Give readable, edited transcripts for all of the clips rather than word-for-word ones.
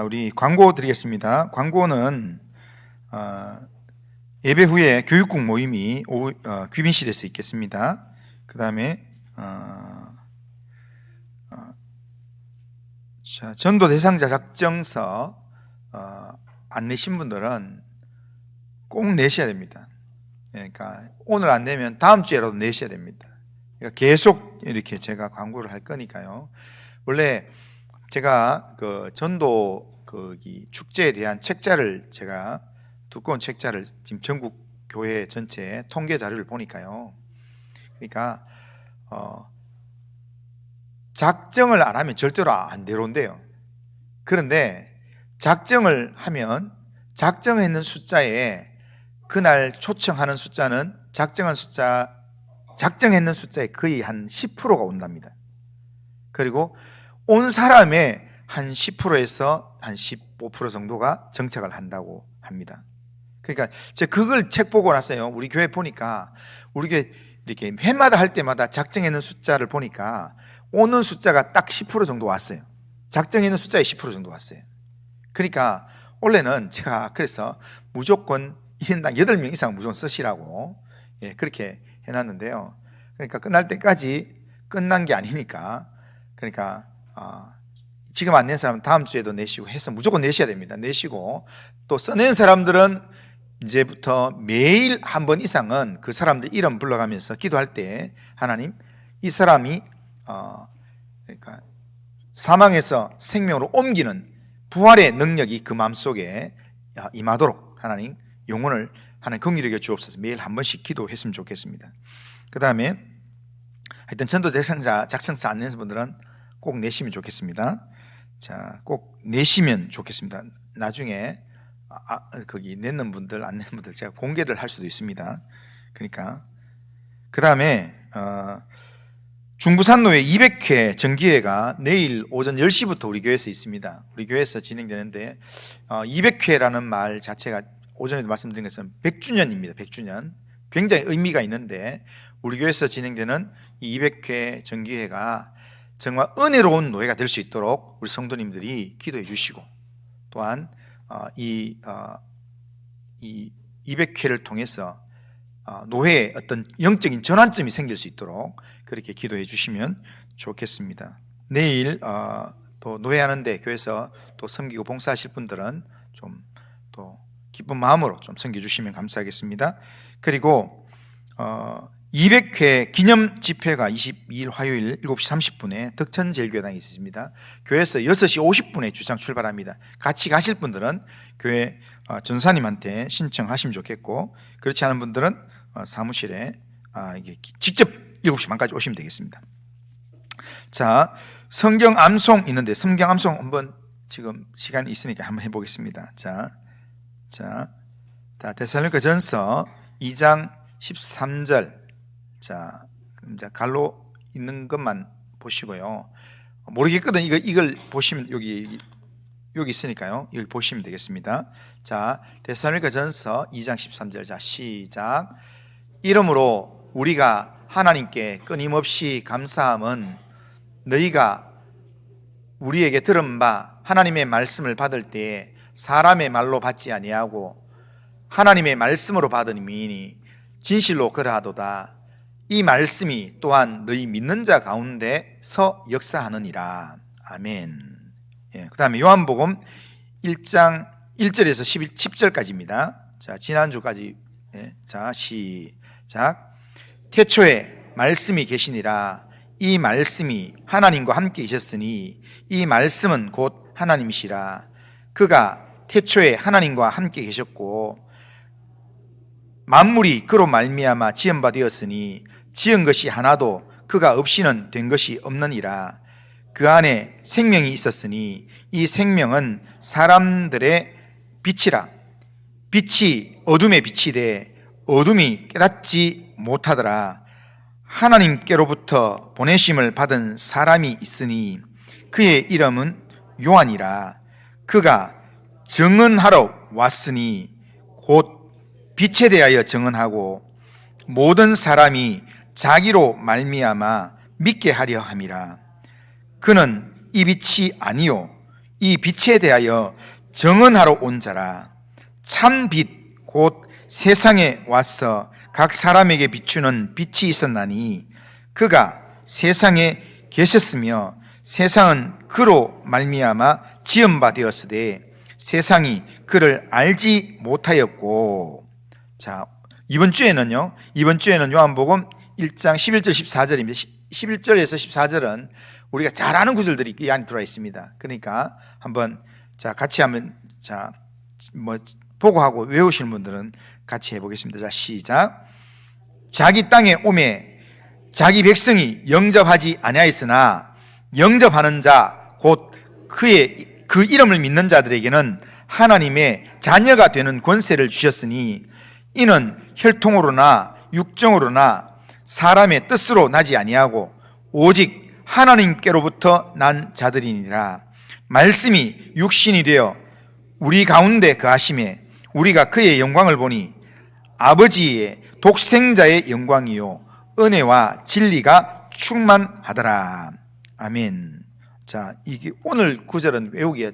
우리 광고 드리겠습니다. 광고는 예배 후에 교육국 모임이 귀빈실에서 있겠습니다. 그 다음에 전도 대상자 작정서 안 내신 분들은 꼭 내셔야 됩니다. 그러니까 오늘 안 내면 다음 주에라도 내셔야 됩니다. 그러니까 계속 이렇게 제가 광고를 할 거니까요. 원래 제가 그 전도 축제에 대한 책자를 제가 두꺼운 책자를 지금 전국 교회 전체 통계 자료를 보니까요. 그러니까 작정을 안 하면 절대로 안 내려온대요. 그런데 작정을 하면 작정했는 숫자에 그날 초청하는 숫자는 작정했는 숫자에 거의 한 10%가 온답니다. 그리고 온 사람의 한 10%에서 한 15% 정도가 정착을 한다고 합니다. 그러니까 제가 그걸 책 보고 났어요. 우리 교회 보니까 우리 교회 이렇게 해마다 할 때마다 작정했는 숫자를 보니까 오는 숫자가 딱 10% 정도 왔어요. 작정했는 숫자에 10% 정도 왔어요. 그러니까 원래는 제가 그래서 무조건 1인당 8명 이상 무조건 쓰시라고 그렇게 해놨는데요. 그러니까 끝날 때까지 끝난 게 아니니까 그러니까 지금 안 낸 사람은 다음 주에도 내시고 해서 무조건 내셔야 됩니다. 내시고 또 써낸 사람들은 이제부터 매일 한 번 이상은 그 사람들 이름 불러가면서 기도할 때 하나님 이 사람이 그러니까 사망에서 생명으로 옮기는 부활의 능력이 그 마음속에 임하도록 하나님 영혼을 하나님 긍휼하게 주옵소서. 매일 한 번씩 기도했으면 좋겠습니다. 그 다음에 하여튼 전도 대상자 작성서 안 낸 분들은 꼭 내시면 좋겠습니다. 자, 꼭 내시면 좋겠습니다. 나중에 거기 냈는 분들 안 냈는 분들 제가 공개를 할 수도 있습니다. 그러니까 그 다음에 중부산로회 200회 정기회가 내일 오전 10시부터 우리 교회에서 있습니다. 우리 교회에서 진행되는데 200회라는 말 자체가 오전에도 말씀드린 것은 100주년입니다. 100주년 굉장히 의미가 있는데 우리 교회에서 진행되는 이 200회 정기회가 정말 은혜로운 노회가 될 수 있도록 우리 성도님들이 기도해 주시고 또한 이 200회를 통해서 노회에 어떤 영적인 전환점이 생길 수 있도록 그렇게 기도해 주시면 좋겠습니다. 내일 또 노예하는데 교회에서 또 섬기고 봉사하실 분들은 좀 또 기쁜 마음으로 좀 섬겨주시면 감사하겠습니다. 그리고 200회 기념 집회가 22일 화요일 7시 30분에 덕천제일교회당에 있습니다. 교회에서 6시 50분에 주장 출발합니다. 같이 가실 분들은 교회 전사님한테 신청하시면 좋겠고, 그렇지 않은 분들은 사무실에 이게 직접 7시 반까지 오시면 되겠습니다. 자, 성경 암송 있는데 성경 암송 한번 지금 시간이 있으니까 한번 해보겠습니다. 자, 데살로니가전서 2장 13절. 자, 이제 갈로 있는 것만 보시고요. 모르겠거든. 이걸 보시면 여기 있으니까요. 여기 보시면 되겠습니다. 자, 데살로니가전서 2장 13절. 자, 시작. 이러므로 우리가 하나님께 끊임없이 감사함은 너희가 우리에게 들은 바 하나님의 말씀을 받을 때에 사람의 말로 받지 아니하고 하나님의 말씀으로 받으니 진실로 그러하도다. 이 말씀이 또한 너희 믿는 자 가운데서 역사하느니라. 아멘. 예, 그 다음에 요한복음 1장 1절에서 10절까지입니다. 자, 지난주까지. 예, 자, 시작. 태초에 말씀이 계시니라. 이 말씀이 하나님과 함께 계셨으니 이 말씀은 곧 하나님이시라. 그가 태초에 하나님과 함께 계셨고 만물이 그로 말미암아 지은 바 되었으니 지은 것이 하나도 그가 없이는 된 것이 없느니라. 그 안에 생명이 있었으니 이 생명은 사람들의 빛이라. 빛이 어둠에 비치되 어둠이 깨닫지 못하더라. 하나님께로부터 보내심을 받은 사람이 있으니 그의 이름은 요한이라. 그가 증언하러 왔으니 곧 빛에 대하여 증언하고 모든 사람이 자기로 말미암아 믿게 하려 함이라. 그는 이 빛이 아니요 이 빛에 대하여 증언하러 온 자라. 참 빛 곧 세상에 와서 각 사람에게 비추는 빛이 있었나니 그가 세상에 계셨으며 세상은 그로 말미암아 지은 바 되었으되 세상이 그를 알지 못하였고. 자, 이번 주에는 요한복음 1장 11절 14절입니다. 11절에서 14절은 우리가 잘 아는 구절들이 이 안에 들어와 있습니다. 그러니까 한번 같이 한번 보고 하고 외우시는 분들은 같이 해보겠습니다. 자, 시작. 자기 땅에 오매 자기 백성이 영접하지 아니하였으나 영접하는 자 곧 그 이름을 믿는 자들에게는 하나님의 자녀가 되는 권세를 주셨으니 이는 혈통으로나 육정으로나 사람의 뜻으로 나지 아니하고 오직 하나님께로부터 난 자들이니라. 말씀이 육신이 되어 우리 가운데 거하심에 우리가 그의 영광을 보니 아버지의 독생자의 영광이요 은혜와 진리가 충만하더라. 아멘. 자, 이게 오늘 구절은 외우기에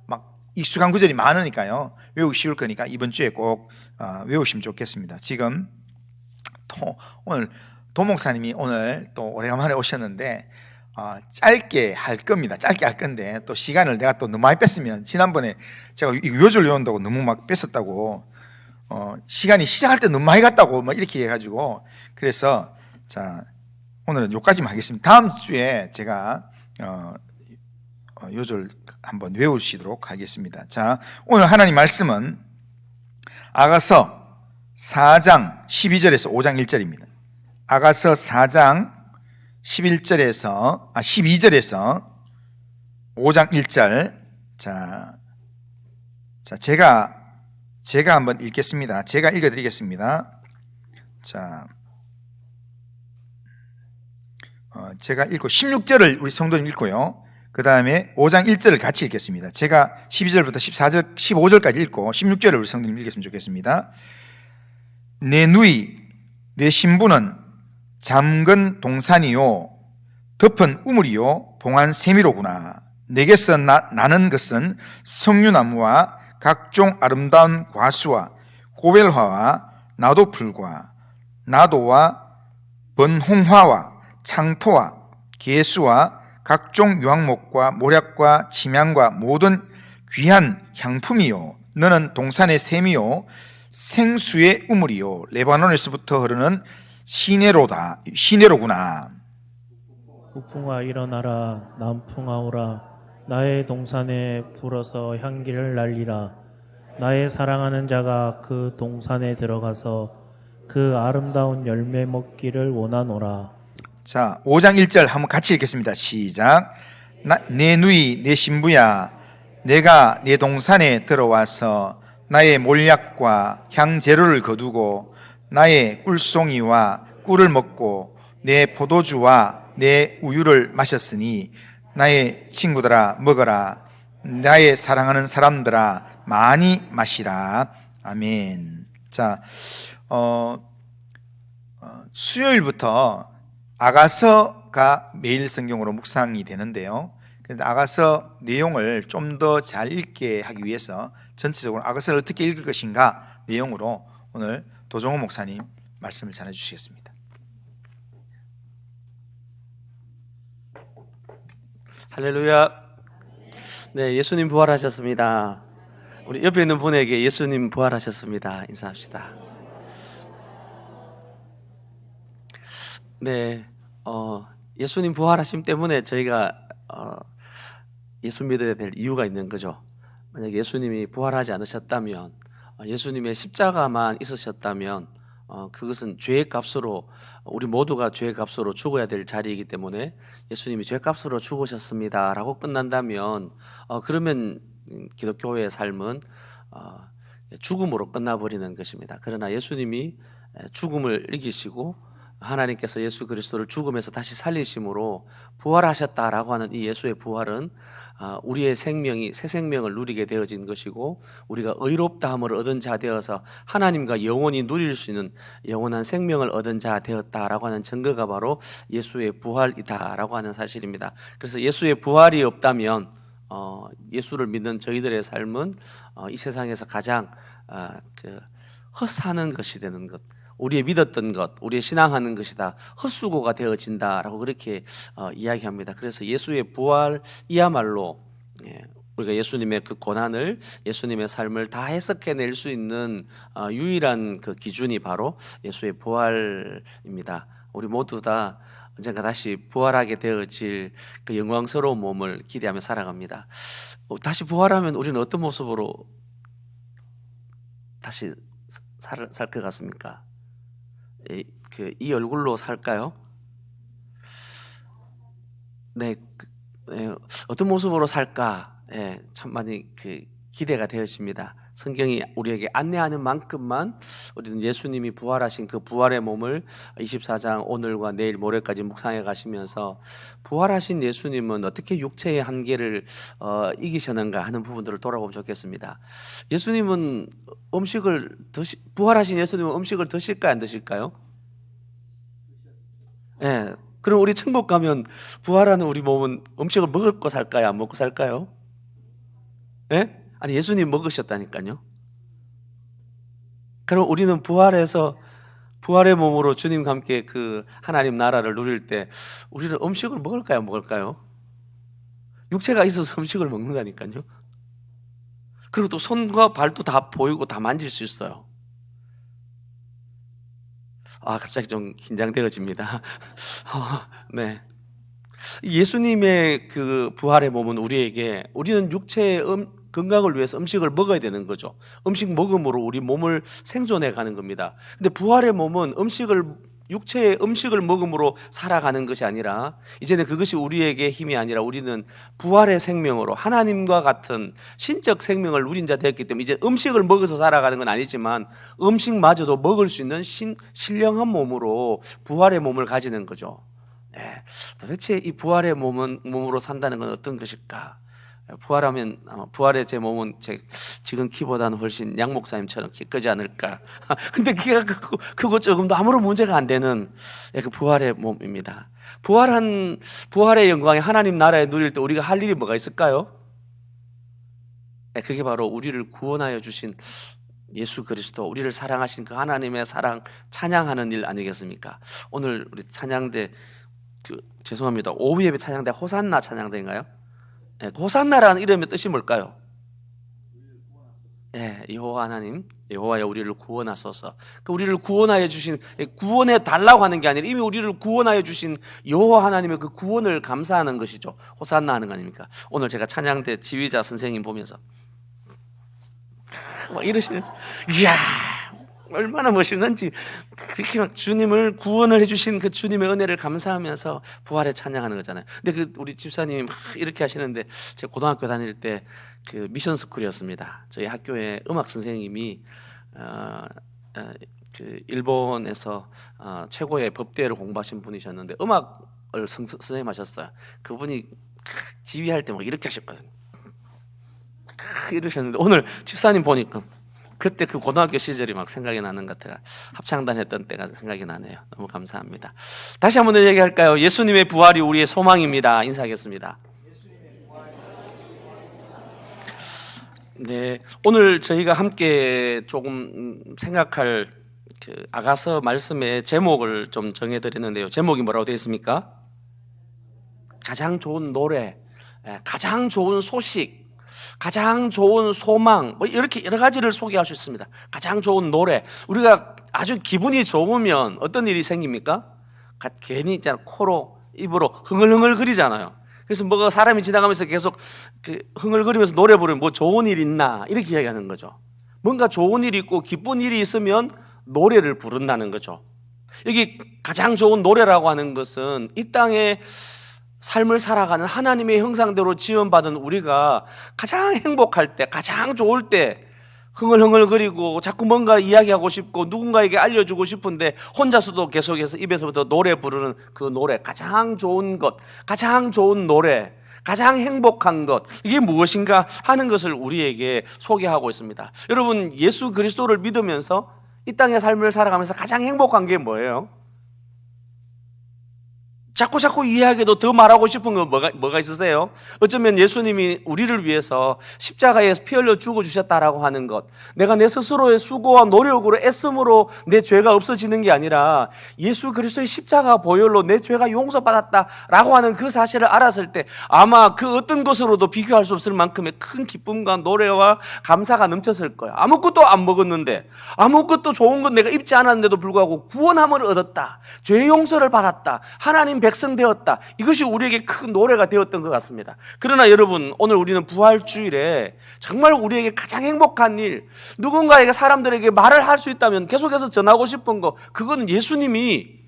막 익숙한 구절이 많으니까요. 외우기 쉬울 거니까 이번 주에 꼭 외우시면 좋겠습니다. 지금 오늘 도목사님이 오늘 또 오래간만에 오셨는데 짧게 할 겁니다. 짧게 할 건데 또 시간을 내가 또 너무 많이 뺐으면 지난번에 제가 요절 외운다고 너무 막 뺐었다고 시간이 시작할 때 너무 많이 갔다고 막 이렇게 해가지고 그래서 자 오늘은 여기까지만 하겠습니다. 다음 주에 제가 요절 한번 외우시도록 하겠습니다. 자, 오늘 하나님 말씀은 아가서 4장 12절에서 5장 1절입니다. 아가서 4장 12절에서 5장 1절. 자, 제가 한번 읽겠습니다. 제가 읽어드리겠습니다. 자, 제가 읽고 16절을 우리 성도님 읽고요. 그 다음에 5장 1절을 같이 읽겠습니다. 제가 12절부터 14절, 15절까지 읽고 16절을 우리 성도님 읽겠으면 좋겠습니다. 내 누이, 내 신부는 잠근 동산이요 덮은 우물이요 봉한 세미로구나. 내게서 나는 것은 석류나무와 각종 아름다운 과수와 고벨화와 나도풀과 나도와 번홍화와 창포와 개수와 각종 유황목과 모략과 침향과 모든 귀한 향품이요 너는 동산의 샘이요 생수의 우물이요 레바논에서부터 흐르는 시내로구나. 북풍아 일어나라, 남풍아 오라. 나의 동산에 불어서 향기를 날리라. 나의 사랑하는 자가 그 동산에 들어가서 그 아름다운 열매 먹기를 원하노라. 자, 5장 1절 한번 같이 읽겠습니다. 시작. 내 누이 내 신부야, 내가 내 동산에 들어와서 나의 몰약과 향재료를 거두고 나의 꿀송이와 꿀을 먹고 내 포도주와 내 우유를 마셨으니 나의 친구들아 먹어라. 나의 사랑하는 사람들아 많이 마시라. 아멘. 자, 수요일부터 아가서가 매일 성경으로 묵상이 되는데요. 그런데 아가서 내용을 좀 더 잘 읽게 하기 위해서 전체적으로 아가서를 어떻게 읽을 것인가 내용으로 오늘 도종호 목사님 말씀을 전해 주시겠습니다. 할렐루야. 네, 예수님 부활하셨습니다. 우리 옆에 있는 분에게 예수님 부활하셨습니다. 인사합시다. 네, 예수님 부활하심 때문에 저희가 예수 믿어야 될 이유가 있는 거죠. 만약 예수님이 부활하지 않으셨다면, 예수님의 십자가만 있으셨다면, 그것은 죄의 값으로 우리 모두가 죄의 값으로 죽어야 될 자리이기 때문에 예수님이 죄 값으로 죽으셨습니다라고 끝난다면, 그러면 기독교의 삶은 죽음으로 끝나버리는 것입니다. 그러나 예수님이 죽음을 이기시고 하나님께서 예수 그리스도를 죽음에서 다시 살리심으로 부활하셨다라고 하는 이 예수의 부활은 우리의 생명이 새 생명을 누리게 되어진 것이고, 우리가 의롭다함을 얻은 자 되어서 하나님과 영원히 누릴 수 있는 영원한 생명을 얻은 자 되었다라고 하는 증거가 바로 예수의 부활이다라고 하는 사실입니다. 그래서 예수의 부활이 없다면 예수를 믿는 저희들의 삶은 이 세상에서 가장 헛사는 것이 되는 것, 우리의 믿었던 것, 우리의 신앙하는 것이 다 헛수고가 되어진다라고 그렇게 이야기합니다. 그래서 예수의 부활이야말로 우리가 예수님의 그 고난을, 예수님의 삶을 다 해석해낼 수 있는 유일한 그 기준이 바로 예수의 부활입니다. 우리 모두 다 언젠가 다시 부활하게 되어질 그 영광스러운 몸을 기대하며 살아갑니다. 다시 부활하면 우리는 어떤 모습으로 다시 살 것 같습니까? 이 얼굴로 살까요? 네, 어떤 모습으로 살까? 참 많이 기대가 되어집니다. 성경이 우리에게 안내하는 만큼만 우리는 예수님이 부활하신 그 부활의 몸을 24장 오늘과 내일 모레까지 묵상해 가시면서 부활하신 예수님은 어떻게 육체의 한계를 이기셨는가 하는 부분들을 돌아보면 좋겠습니다. 예수님은 부활하신 예수님은 음식을 드실까요, 안 드실까요? 그럼 우리 천국 가면 부활하는 우리 몸은 음식을 먹고 살까요, 안 먹고 살까요? 아니, 예수님 먹으셨다니까요. 그럼 우리는 부활해서 부활의 몸으로 주님과 함께 그 하나님 나라를 누릴 때 우리는 음식을 먹을까요, 안 먹을까요? 육체가 있어서 음식을 먹는다니까요. 그리고 또 손과 발도 다 보이고 다 만질 수 있어요. 갑자기 좀 긴장되어집니다. 네. 예수님의 그 부활의 몸은 우리는 육체의 건강을 위해서 음식을 먹어야 되는 거죠. 음식 먹음으로 우리 몸을 생존해 가는 겁니다. 근데 부활의 몸은 육체의 음식을 먹음으로 살아가는 것이 아니라, 이제는 그것이 우리에게 힘이 아니라 우리는 부활의 생명으로 하나님과 같은 신적 생명을 누린 자 되었기 때문에 이제 음식을 먹어서 살아가는 건 아니지만 음식마저도 먹을 수 있는 신령한 몸으로 부활의 몸을 가지는 거죠. 도대체 이 부활의 몸으로 산다는 건 어떤 것일까? 부활하면 부활의 제 몸은 지금 키보다는 훨씬 양 목사님처럼 키 크지 않을까? 근데 키가 크고 조금도 아무런 문제가 안 되는 그 부활의 몸입니다. 부활의 영광이 하나님 나라에 누릴 때 우리가 할 일이 뭐가 있을까요? 그게 바로 우리를 구원하여 주신 예수 그리스도, 우리를 사랑하신 그 하나님의 사랑 찬양하는 일 아니겠습니까? 오늘 우리 찬양대 죄송합니다. 오후 예배 찬양대 호산나 찬양대인가요? 예, 호산나라는 이름의 뜻이 뭘까요? 예, 여호와 하나님, 여호와여 우리를 구원하소서. 그 우리를 구원하여 주신, 구원해 달라고 하는 게 아니라 이미 우리를 구원하여 주신 여호와 하나님의 그 구원을 감사하는 것이죠. 호산나 하는 거 아닙니까? 오늘 제가 찬양대 지휘자 선생님 보면서 막 이러시는, 이야, 얼마나 멋있는지. 그렇게 막 주님을 구원을 해주신 그 주님의 은혜를 감사하면서 부활에 찬양하는 거잖아요. 근데 그 우리 집사님이 막 이렇게 하시는데, 제가 고등학교 다닐 때 그 미션 스쿨이었습니다. 저희 학교에 음악 선생님이 그 일본에서 최고의 법대를 공부하신 분이셨는데 음악을 선생님 하셨어요. 그분이 지휘할 때 막 이렇게 하셨거든요. 이러셨는데 오늘 집사님 보니까 그때 그 고등학교 시절이 막 생각이 나는 것 같아요. 합창단 했던 때가 생각이 나네요. 너무 감사합니다. 다시 한번 얘기할까요? 예수님의 부활이 우리의 소망입니다. 인사하겠습니다. 네, 오늘 저희가 함께 조금 생각할 그 아가서 말씀의 제목을 좀 정해드렸는데요. 제목이 뭐라고 되어 있습니까? 가장 좋은 노래, 가장 좋은 소식, 가장 좋은 소망, 뭐 이렇게 여러 가지를 소개할 수 있습니다. 가장 좋은 노래. 우리가 아주 기분이 좋으면 어떤 일이 생깁니까? 괜히 있잖아, 코로 입으로 흥얼흥얼 거리잖아요. 그래서 뭐가 사람이 지나가면서 계속 그 흥얼거리면서 노래 부르면 뭐 좋은 일 있나 이렇게 이야기하는 거죠. 뭔가 좋은 일이 있고 기쁜 일이 있으면 노래를 부른다는 거죠. 여기 가장 좋은 노래라고 하는 것은 이 땅에 삶을 살아가는 하나님의 형상대로 지원받은 우리가 가장 행복할 때, 가장 좋을 때 흥얼흥얼거리고 자꾸 뭔가 이야기하고 싶고 누군가에게 알려주고 싶은데 혼자서도 계속해서 입에서부터 노래 부르는 그 노래, 가장 좋은 것, 가장 좋은 노래, 가장 행복한 것, 이게 무엇인가 하는 것을 우리에게 소개하고 있습니다. 여러분, 예수 그리스도를 믿으면서 이 땅의 삶을 살아가면서 가장 행복한 게 뭐예요? 자꾸 이야기해도 더 말하고 싶은 건 뭐가 있으세요? 어쩌면 예수님이 우리를 위해서 십자가에서 피 흘려 죽어주셨다라고 하는 것, 내가 내 스스로의 수고와 노력으로 애씀으로 내 죄가 없어지는 게 아니라 예수 그리스도의 십자가 보혈로 내 죄가 용서받았다라고 하는 그 사실을 알았을 때 아마 그 어떤 것으로도 비교할 수 없을 만큼의 큰 기쁨과 노래와 감사가 넘쳤을 거예요. 아무것도 안 먹었는데, 아무것도 좋은 건 내가 입지 않았는데도 불구하고 구원함을 얻었다, 죄 용서를 받았다, 하나님 백성 되었다. 이것이 우리에게 큰 노래가 되었던 것 같습니다. 그러나 여러분, 오늘 우리는 부활주일에 정말 우리에게 가장 행복한 일, 누군가에게 사람들에게 말을 할 수 있다면 계속해서 전하고 싶은 거, 그거는 예수님이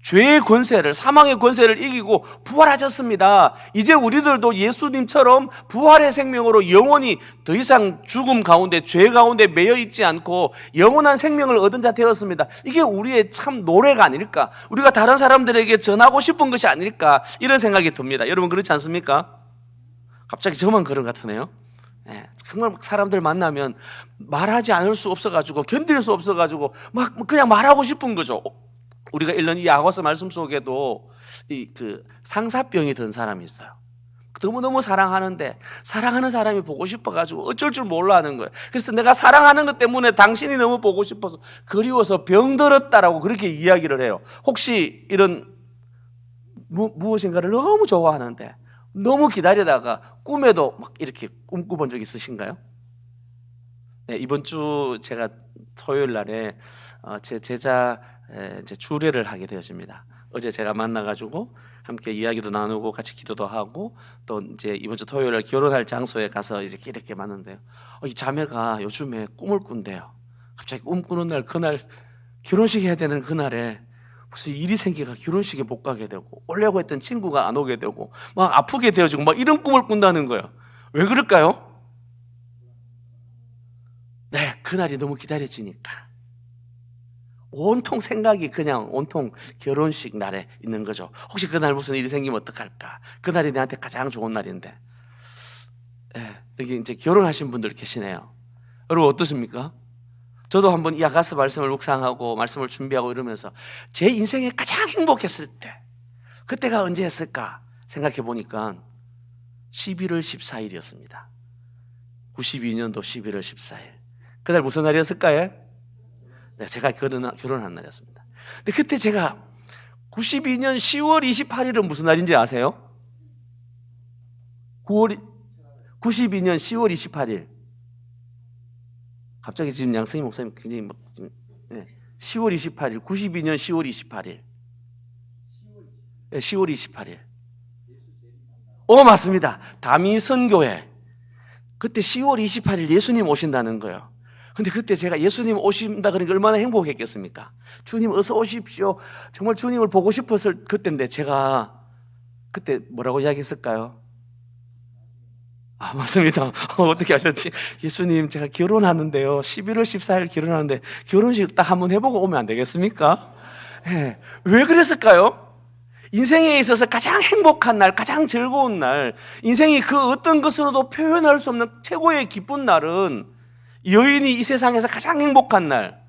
죄의 권세를, 사망의 권세를 이기고 부활하셨습니다. 이제 우리들도 예수님처럼 부활의 생명으로 영원히 더 이상 죽음 가운데, 죄 가운데 매여 있지 않고 영원한 생명을 얻은 자 되었습니다. 이게 우리의 참 노래가 아닐까, 우리가 다른 사람들에게 전하고 싶은 것이 아닐까, 이런 생각이 듭니다. 여러분 그렇지 않습니까? 갑자기 저만 그런 것 같으네요. 정말 사람들 만나면 말하지 않을 수 없어가지고, 견딜 수 없어가지고 막 그냥 말하고 싶은 거죠. 우리가 읽는 이 아가서 말씀 속에도 그 상사병이 든 사람이 있어요. 너무너무 사랑하는데 사랑하는 사람이 보고 싶어가지고 어쩔 줄 몰라 하는 거예요. 그래서 내가 사랑하는 것 때문에 당신이 너무 보고 싶어서 그리워서 병들었다라고 그렇게 이야기를 해요. 혹시 이런 무엇인가를 너무 좋아하는데 너무 기다리다가 꿈에도 막 이렇게 꿈꿔본 적 있으신가요? 네, 이번 주 제가 토요일 날에 제 제자 이제 주례를 하게 되었습니다. 어제 제가 만나가지고 함께 이야기도 나누고 같이 기도도 하고, 또 이제 이번 주 토요일에 결혼할 장소에 가서 이제 이렇게 만났는데요. 이 자매가 요즘에 꿈을 꾼대요. 갑자기 꿈 꾸는 날, 그날 결혼식 해야 되는 그날에 무슨 일이 생기가 결혼식에 못 가게 되고, 오려고 했던 친구가 안 오게 되고, 막 아프게 되어지고, 막 이런 꿈을 꾼다는 거예요. 왜 그럴까요? 네, 그날이 너무 기다려지니까. 온통 생각이 그냥 온통 결혼식 날에 있는 거죠. 혹시 그날 무슨 일이 생기면 어떡할까? 그날이 내한테 가장 좋은 날인데. 여기 이제 결혼하신 분들 계시네요. 여러분 어떠십니까? 저도 한번 이 아가서 말씀을 묵상하고 말씀을 준비하고 이러면서 제 인생에 가장 행복했을 때, 그때가 언제였을까 생각해 보니까 11월 14일이었습니다. 92년도 11월 14일. 그날 무슨 날이었을까요? 제가 결혼한 날이었습니다. 근데 그때 제가 92년 10월 28일은 무슨 날인지 아세요? 92년 10월 28일. 갑자기 지금 양승희 목사님 굉장히 10월 28일, 92년 10월 28일. 10월 28일. 맞습니다. 다미선교회. 그때 10월 28일 예수님 오신다는 거예요. 근데 그때 제가 예수님 오신다 그러니까 얼마나 행복했겠습니까? 주님 어서 오십시오. 정말 주님을 보고 싶었을 그때인데 제가 그때 뭐라고 이야기했을까요? 맞습니다. 어떻게 하셨지? 예수님 제가 결혼하는데요. 11월 14일 결혼하는데 결혼식 딱 한번 해보고 오면 안 되겠습니까? 네. 왜 그랬을까요? 인생에 있어서 가장 행복한 날, 가장 즐거운 날, 인생이 그 어떤 것으로도 표현할 수 없는 최고의 기쁜 날은 여인이 이 세상에서 가장 행복한 날,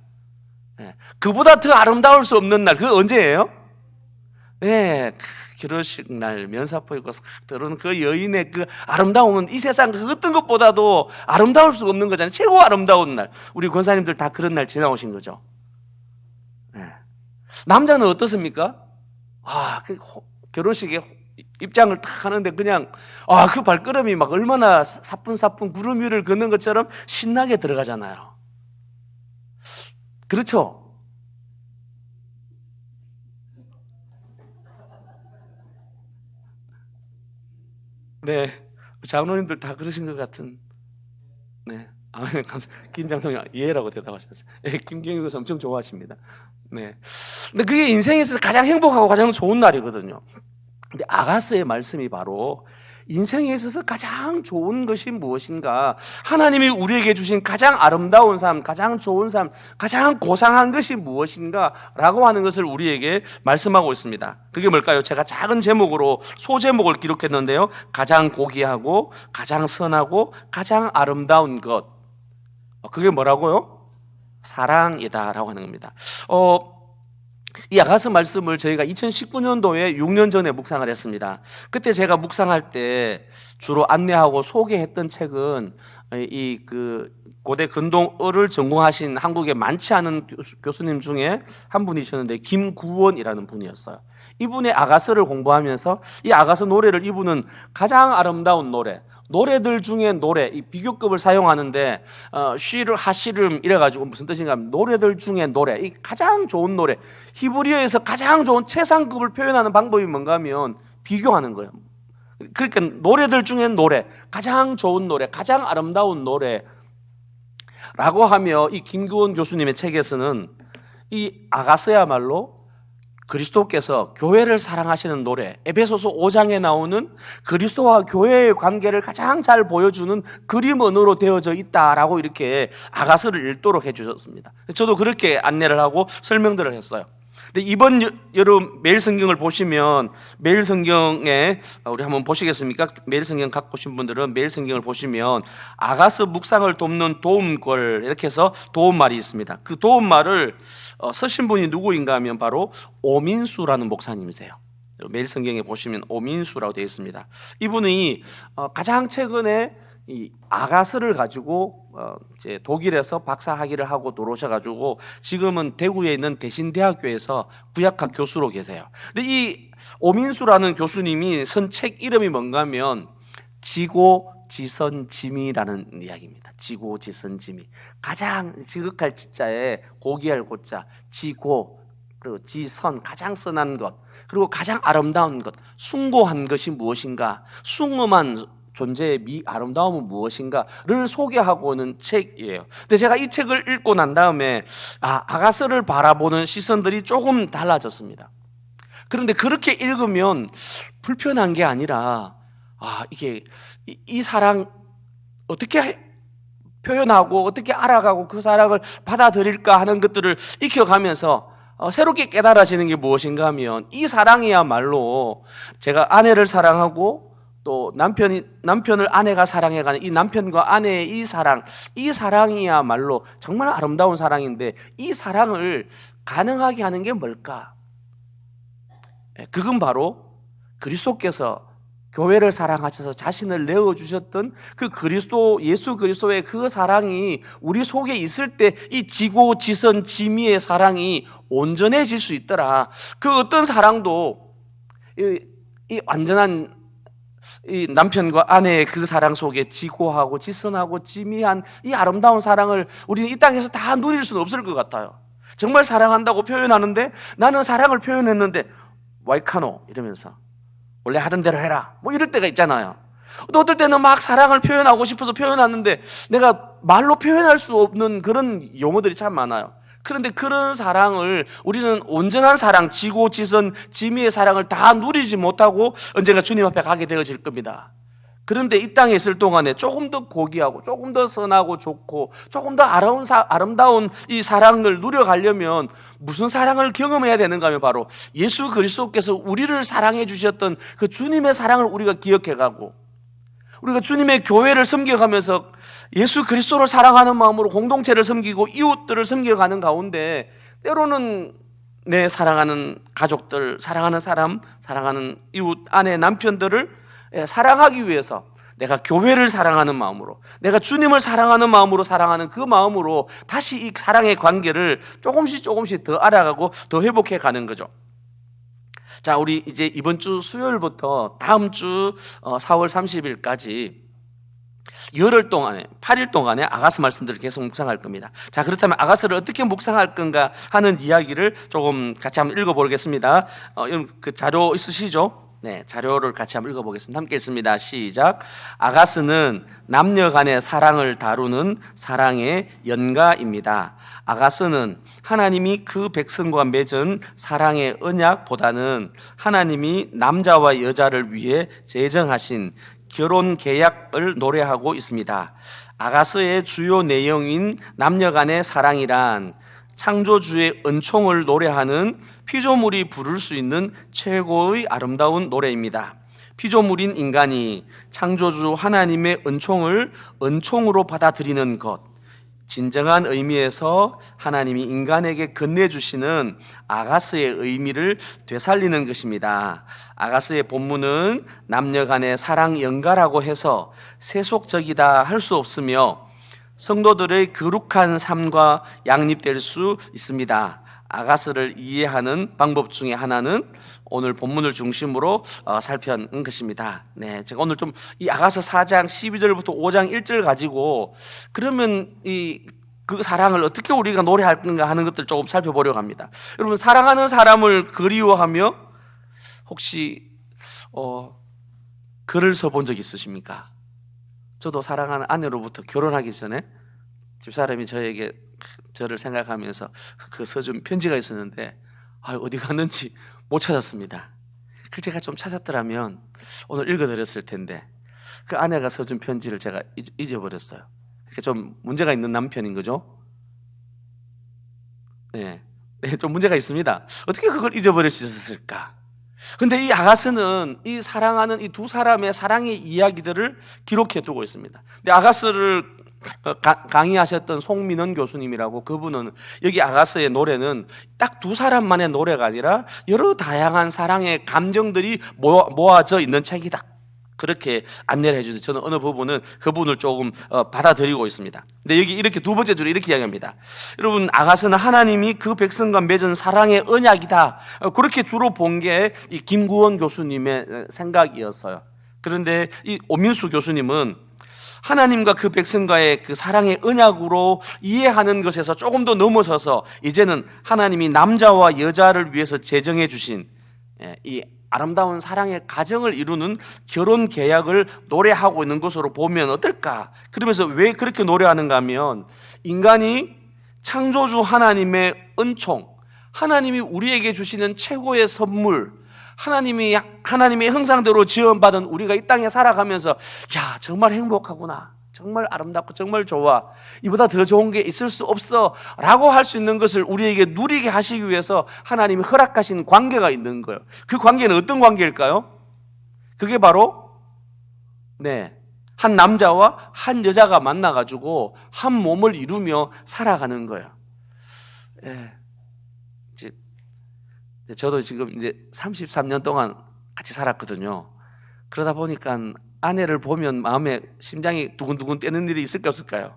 그보다 더 아름다울 수 없는 날, 그거 언제예요? 네, 결혼식 날 면사포 입고 싹 들어오는 그 여인의 그 아름다움은 이 세상 그 어떤 것보다도 아름다울 수 없는 거잖아요. 최고 아름다운 날. 우리 권사님들 다 그런 날 지나오신 거죠. 네. 남자는 어떻습니까? 그 결혼식에 입장을 딱 하는데 그냥 그 발걸음이 막 얼마나 사뿐사뿐 구름 위를 걷는 것처럼 신나게 들어가잖아요. 그렇죠? 네, 장로님들 다 그러신 것 같은. 네, 감사. 김장로님 예라고 대답하셨어요. 김경희 교수 엄청 좋아하십니다. 네, 근데 그게 인생에서 가장 행복하고 가장 좋은 날이거든요. 근데 아가서의 말씀이 바로 인생에 있어서 가장 좋은 것이 무엇인가, 하나님이 우리에게 주신 가장 아름다운 삶, 가장 좋은 삶, 가장 고상한 것이 무엇인가 라고 하는 것을 우리에게 말씀하고 있습니다. 그게 뭘까요? 제가 작은 제목으로 소제목을 기록했는데요. 가장 고귀하고 가장 선하고 가장 아름다운 것, 그게 뭐라고요? 사랑이다 라고 하는 겁니다. 이 아가서 말씀을 저희가 2019년도에 6년 전에 묵상을 했습니다. 그때 제가 묵상할 때 주로 안내하고 소개했던 책은 이 고대 근동어를 전공하신 한국에 많지 않은 교수님 중에 한 분이셨는데 김구원이라는 분이었어요. 이분의 아가서를 공부하면서 이 아가서 노래를 이분은 가장 아름다운 노래들 중에 이 비교급을 사용하는데 쉬르 하시름 이래가지고 무슨 뜻인가 하면 노래들 중에 이 가장 좋은 노래, 히브리어에서 가장 좋은 최상급을 표현하는 방법이 뭔가 하면 비교하는 거예요. 그러니까 노래들 중에 가장 좋은 노래, 가장 아름다운 노래 라고 하며 이 김구원 교수님의 책에서는 이 아가서야말로 그리스도께서 교회를 사랑하시는 노래, 에베소서 5장에 나오는 그리스도와 교회의 관계를 가장 잘 보여주는 그림 언어로 되어져 있다라고 이렇게 아가서를 읽도록 해주셨습니다. 저도 그렇게 안내를 하고 설명들을 했어요. 근데 이번 여름 매일 성경을 보시면 매일 성경에 우리 한번 보시겠습니까? 매일 성경 갖고 오신 분들은 매일 성경을 보시면 아가서 묵상을 돕는 도움글 이렇게 해서 도움말이 있습니다. 그 도움말을 쓰신 분이 누구인가 하면 바로 오민수라는 목사님이세요. 매일 성경에 보시면 오민수라고 되어 있습니다. 이분이 가장 최근에 이 아가서를 가지고 이제 독일에서 박사학위를 하고 들어오셔가지고 지금은 대구에 있는 대신대학교에서 구약학 교수로 계세요. 근데 이 오민수라는 교수님이 쓴 책 이름이 뭔가 하면 지고지선지미라는 이야기입니다. 지고지선지미. 가장 지극할 지자에 고귀할 고자, 지고 그리고 지선, 가장 선한 것, 그리고 가장 아름다운 것, 숭고한 것이 무엇인가, 숭엄한 존재의 아름다움은 무엇인가를 소개하고 오는 책이에요. 근데 제가 이 책을 읽고 난 다음에 아가서를 바라보는 시선들이 조금 달라졌습니다. 그런데 그렇게 읽으면 불편한 게 아니라 이게 이 사랑 어떻게 표현하고 어떻게 알아가고 그 사랑을 받아들일까 하는 것들을 익혀가면서 새롭게 깨달아지는 게 무엇인가 하면 이 사랑이야말로 제가 아내를 사랑하고 또 남편을 아내가 사랑해가는 이 남편과 아내의 이 사랑이야말로 정말 아름다운 사랑인데 이 사랑을 가능하게 하는 게 뭘까? 그건 바로 그리스도께서 교회를 사랑하셔서 자신을 내어주셨던 그 그리스도, 예수 그리스도의 그 사랑이 우리 속에 있을 때 이 지고 지선 지미의 사랑이 온전해질 수 있더라. 그 어떤 사랑도 이 완전한 이 남편과 아내의 그 사랑 속에 지고하고 지선하고 지미한 이 아름다운 사랑을 우리는 이 땅에서 다 누릴 수는 없을 것 같아요. 정말 사랑한다고 표현하는데 나는 사랑을 표현했는데 와이카노 이러면서 원래 하던 대로 해라 뭐 이럴 때가 있잖아요. 또 어떨 때는 막 사랑을 표현하고 싶어서 표현하는데 내가 말로 표현할 수 없는 그런 용어들이 참 많아요. 그런데 그런 사랑을 우리는 온전한 사랑, 지고 지선 지미의 사랑을 다 누리지 못하고 언젠가 주님 앞에 가게 되어질 겁니다. 그런데 이 땅에 있을 동안에 조금 더 고귀하고 조금 더 선하고 좋고 조금 더 아름다운 이 사랑을 누려가려면 무슨 사랑을 경험해야 되는가 하면 바로 예수 그리스도께서 우리를 사랑해 주셨던 그 주님의 사랑을 우리가 기억해가고 우리가 주님의 교회를 섬겨가면서 예수 그리스도를 사랑하는 마음으로 공동체를 섬기고 이웃들을 섬겨가는 가운데 때로는 내 사랑하는 가족들, 사랑하는 사람, 사랑하는 이웃, 아내, 남편들을 사랑하기 위해서 내가 교회를 사랑하는 마음으로, 내가 주님을 사랑하는 마음으로 살아가는 그 마음으로 다시 이 사랑의 관계를 조금씩 더 알아가고 더 회복해 가는 거죠. 자, 우리 이제 이번 주 수요일부터 다음 주 4월 30일까지 열흘 동안에 8일 동안에 아가서 말씀들을 계속 묵상할 겁니다. 자, 그렇다면 아가서를 어떻게 묵상할 건가 하는 이야기를 조금 같이 한번 읽어보겠습니다. 여러분 그 자료 있으시죠? 네, 자료를 같이 한번 읽어보겠습니다. 함께 읽습니다. 시작. 아가서는 남녀 간의 사랑을 다루는 사랑의 연가입니다. 아가서는 하나님이 그 백성과 맺은 사랑의 언약보다는 하나님이 남자와 여자를 위해 제정하신 결혼 계약을 노래하고 있습니다. 아가서의 주요 내용인 남녀 간의 사랑이란 창조주의 은총을 노래하는 피조물이 부를 수 있는 최고의 아름다운 노래입니다. 피조물인 인간이 창조주 하나님의 은총을 은총으로 받아들이는 것, 진정한 의미에서 하나님이 인간에게 건네주시는 아가서의 의미를 되살리는 것입니다. 아가서의 본문은 남녀 간의 사랑 연가라고 해서 세속적이다 할 수 없으며 성도들의 거룩한 삶과 양립될 수 있습니다. 아가서를 이해하는 방법 중에 하나는 오늘 본문을 중심으로 살펴는 것입니다. 네, 제가 오늘 좀 이 아가서 4장 12절부터 5장 1절 가지고 그러면 그 사랑을 어떻게 우리가 노래할 건가 하는 것들 조금 살펴보려고 합니다. 여러분, 사랑하는 사람을 그리워하며 혹시 글을 써본 적 있으십니까? 저도 사랑하는 아내로부터 결혼하기 전에 집사람이 저를 생각하면서 그 써준 편지가 있었는데 어디 갔는지 못 찾았습니다. 그 제가 좀 찾았더라면 오늘 읽어드렸을 텐데 그 아내가 써준 편지를 제가 잊어버렸어요. 좀 문제가 있는 남편인 거죠. 네, 좀 문제가 있습니다. 어떻게 그걸 잊어버릴 수 있었을까? 근데 이 아가서는 이 사랑하는 이 두 사람의 사랑의 이야기들을 기록해 두고 있습니다. 근데 아가서를 강의하셨던 송민원 교수님이라고, 그분은 여기 아가서의 노래는 딱 두 사람만의 노래가 아니라 여러 다양한 사랑의 감정들이 모아져 있는 책이다, 그렇게 안내를 해주는데 저는 어느 부분은 그분을 조금 받아들이고 있습니다. 근데 여기 이렇게 두 번째 줄에 이렇게 이야기합니다. 여러분, 아가서는 하나님이 그 백성과 맺은 사랑의 언약이다, 그렇게 주로 본 게 이 김구원 교수님의 생각이었어요. 그런데 이 오민수 교수님은 하나님과 그 백성과의 그 사랑의 언약으로 이해하는 것에서 조금 더 넘어서서 이제는 하나님이 남자와 여자를 위해서 제정해 주신 이 아름다운 사랑의 가정을 이루는 결혼 계약을 노래하고 있는 것으로 보면 어떨까? 그러면서 왜 그렇게 노래하는가 하면 인간이 창조주 하나님의 은총, 하나님이 우리에게 주시는 최고의 선물, 하나님의 형상대로 지원받은 우리가 이 땅에 살아가면서 야, 정말 행복하구나, 정말 아름답고 정말 좋아, 이보다 더 좋은 게 있을 수 없어 라고 할 수 있는 것을 우리에게 누리게 하시기 위해서 하나님이 허락하신 관계가 있는 거예요. 그 관계는 어떤 관계일까요? 그게 바로 한 남자와 한 여자가 만나가지고 한 몸을 이루며 살아가는 거예요. 저도 지금 이제 33년 동안 같이 살았거든요. 그러다 보니까 아내를 보면 마음에 심장이 두근두근 뛰는 일이 있을까 없을까요?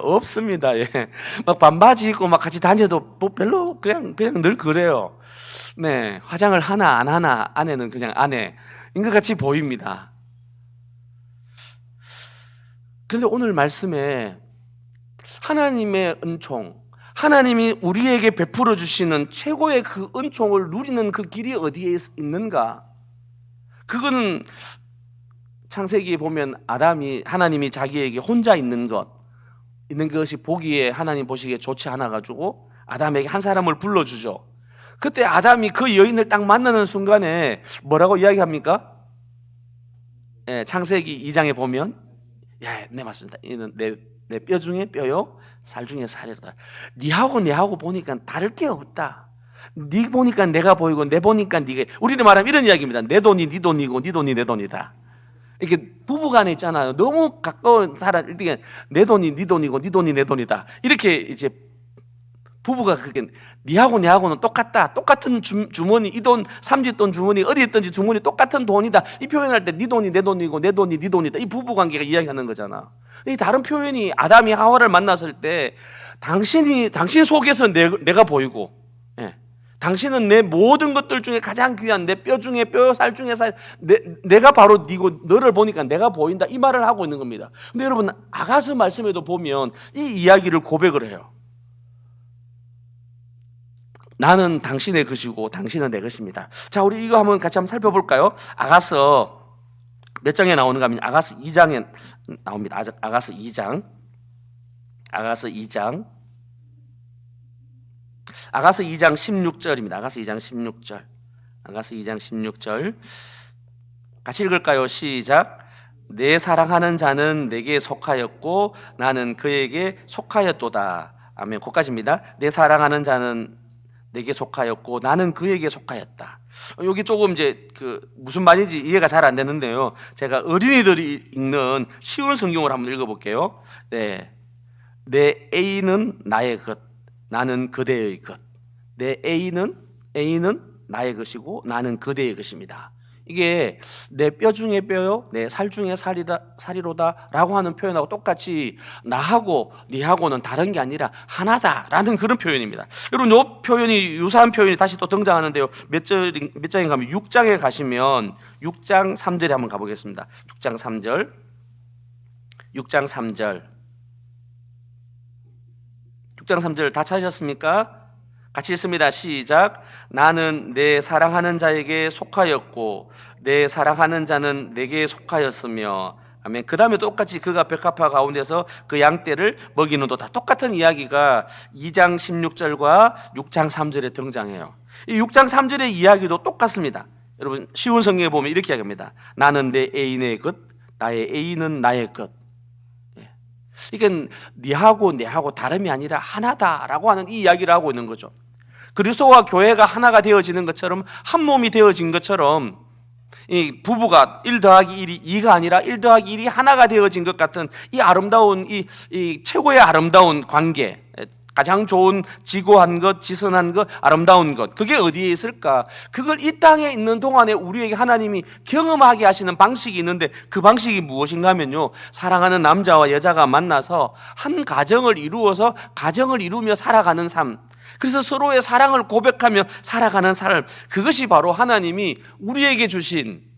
없습니다. 예. 막 반바지 입고 막 같이 다녀도 뭐 별로 그냥 늘 그래요. 네, 화장을 하나 안 하나 아내는 그냥 아내인 것 같이 보입니다. 그런데 오늘 말씀에 하나님의 은총, 하나님이 우리에게 베풀어 주시는 최고의 그 은총을 누리는 그 길이 어디에 있는가? 그거는 창세기에 보면 하나님이 자기에게 혼자 있는 것이 보기에 하나님 보시기에 좋지 않아 가지고 아담에게 한 사람을 불러주죠. 그때 아담이 그 여인을 딱 만나는 순간에 뭐라고 이야기합니까? 예, 창세기 2장에 보면 네 맞습니다. 이는 내 뼈 중에 뼈요 살 중에 살이로다. 니하고 내하고 보니까 다를 게 없다. 니 보니까 내가 보이고 내 보니까 니가. 우리는 말하면 이런 이야기입니다. 내 돈이 니 돈이고 니 돈이 내 돈이다. 이렇게 부부간에 있잖아요. 너무 가까운 사람, 일단 내 돈이 네 돈이고 네 돈이 내 돈이다. 이렇게 이제 부부가 그게 니하고 내하고는 똑같다. 똑같은 주머니, 이 돈 삼짓돈 주머니 어디에 있든지 주머니 똑같은 돈이다. 이 표현할 때 네 돈이 내 돈이고 내 돈이 네 돈이다. 이 부부 관계가 이야기하는 거잖아. 이 다른 표현이 아담이 하와를 만났을 때 당신 속에서 내가 보이고, 예. 당신은 내 모든 것들 중에 가장 귀한 내 뼈 중에 뼈, 살 중에 살, 내가 바로 니고 너를 보니까 내가 보인다. 이 말을 하고 있는 겁니다. 근데 여러분 아가서 말씀에도 보면 이 이야기를 고백을 해요. 나는 당신의 것이고 당신은 내 것입니다. 자, 우리 이거 한번 같이 살펴볼까요? 아가서 몇 장에 나오는가 하면 아가서 2장에 나옵니다. 아가서 2장. 아가서 2장 16절입니다. 아가서 2장 16절. 아가서 2장 16절. 같이 읽을까요? 시작. 내 사랑하는 자는 내게 속하였고 나는 그에게 속하였도다. 아멘. 거기까지입니다. 내 사랑하는 자는 내게 속하였고 나는 그에게 속하였다. 여기 조금 이제 무슨 말인지 이해가 잘 안 되는데요. 제가 어린이들이 읽는 쉬운 성경을 한번 읽어볼게요. 네. 내 A는 나의 것, 나는 그대의 것. 내 A는 나의 것이고 나는 그대의 것입니다. 이게 내 뼈 중에 뼈요, 내 살 중에 살이로다라고 하는 표현하고 똑같이 나하고 니하고는 다른 게 아니라 하나다라는 그런 표현입니다. 여러분, 이 표현이 유사한 표현이 다시 또 등장하는데요. 몇 장에 가면 6장에 가시면 6장 3절에 한번 가보겠습니다. 6장 3절. 6장 3절. 6장 3절 다 찾으셨습니까? 같이 읽습니다. 시작. 나는 내 사랑하는 자에게 속하였고 내 사랑하는 자는 내게 속하였으며. 아멘. 그 다음에 똑같이 그가 백합화 가운데서 그 양떼를 먹이는도다. 똑같은 이야기가 2장 16절과 6장 3절에 등장해요. 이 6장 3절의 이야기도 똑같습니다. 여러분, 쉬운 성경에 보면 이렇게 이야기합니다. 나는 내 애인의 것, 나의 애인은 나의 것. 이게 니하고 내하고 다름이 아니라 하나다라고 하는 이 이야기를 하고 있는 거죠. 그리스도와 교회가 하나가 되어지는 것처럼, 한 몸이 되어진 것처럼, 이 부부가 1 더하기 1이 2가 아니라 1 더하기 1이 하나가 되어진 것 같은 이 아름다운 이 최고의 아름다운 관계, 가장 좋은 지고한 것, 지선한 것, 아름다운 것, 그게 어디에 있을까? 그걸 이 땅에 있는 동안에 우리에게 하나님이 경험하게 하시는 방식이 있는데, 그 방식이 무엇인가 하면요, 사랑하는 남자와 여자가 만나서 한 가정을 이루어서 가정을 이루며 살아가는 삶, 그래서 서로의 사랑을 고백하며 살아가는 삶, 그것이 바로 하나님이 우리에게 주신,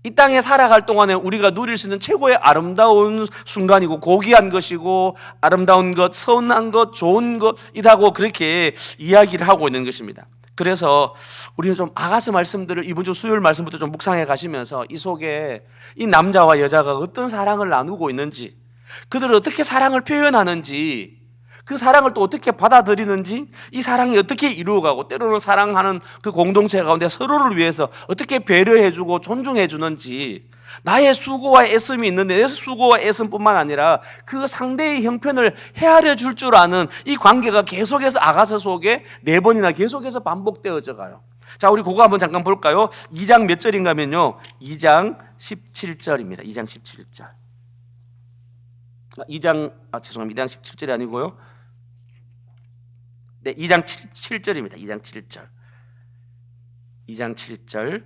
이 땅에 살아갈 동안에 우리가 누릴 수 있는 최고의 아름다운 순간이고 고귀한 것이고 아름다운 것, 선한 것, 좋은 것이라고 그렇게 이야기를 하고 있는 것입니다. 그래서 우리는 좀 아가서 말씀들을 이번 주 수요일 말씀부터 좀 묵상해 가시면서 이 속에 이 남자와 여자가 어떤 사랑을 나누고 있는지, 그들을 어떻게 사랑을 표현하는지, 그 사랑을 또 어떻게 받아들이는지, 이 사랑이 어떻게 이루어가고, 때로는 사랑하는 그 공동체 가운데 서로를 위해서 어떻게 배려해주고 존중해주는지, 나의 수고와 애씀이 있는데 내 수고와 애씀뿐만 아니라 그 상대의 형편을 헤아려 줄 줄 아는 이 관계가 계속해서 아가서 속에 4번이나 계속해서 반복되어져 가요. 자, 우리 그거 한번 잠깐 볼까요? 2장 몇 절인가 하면요, 2장 17절입니다. 2장 17절. 2장 17절이 아니고요. 네, 2장 7절입니다. 2장 7절. 2장 7절.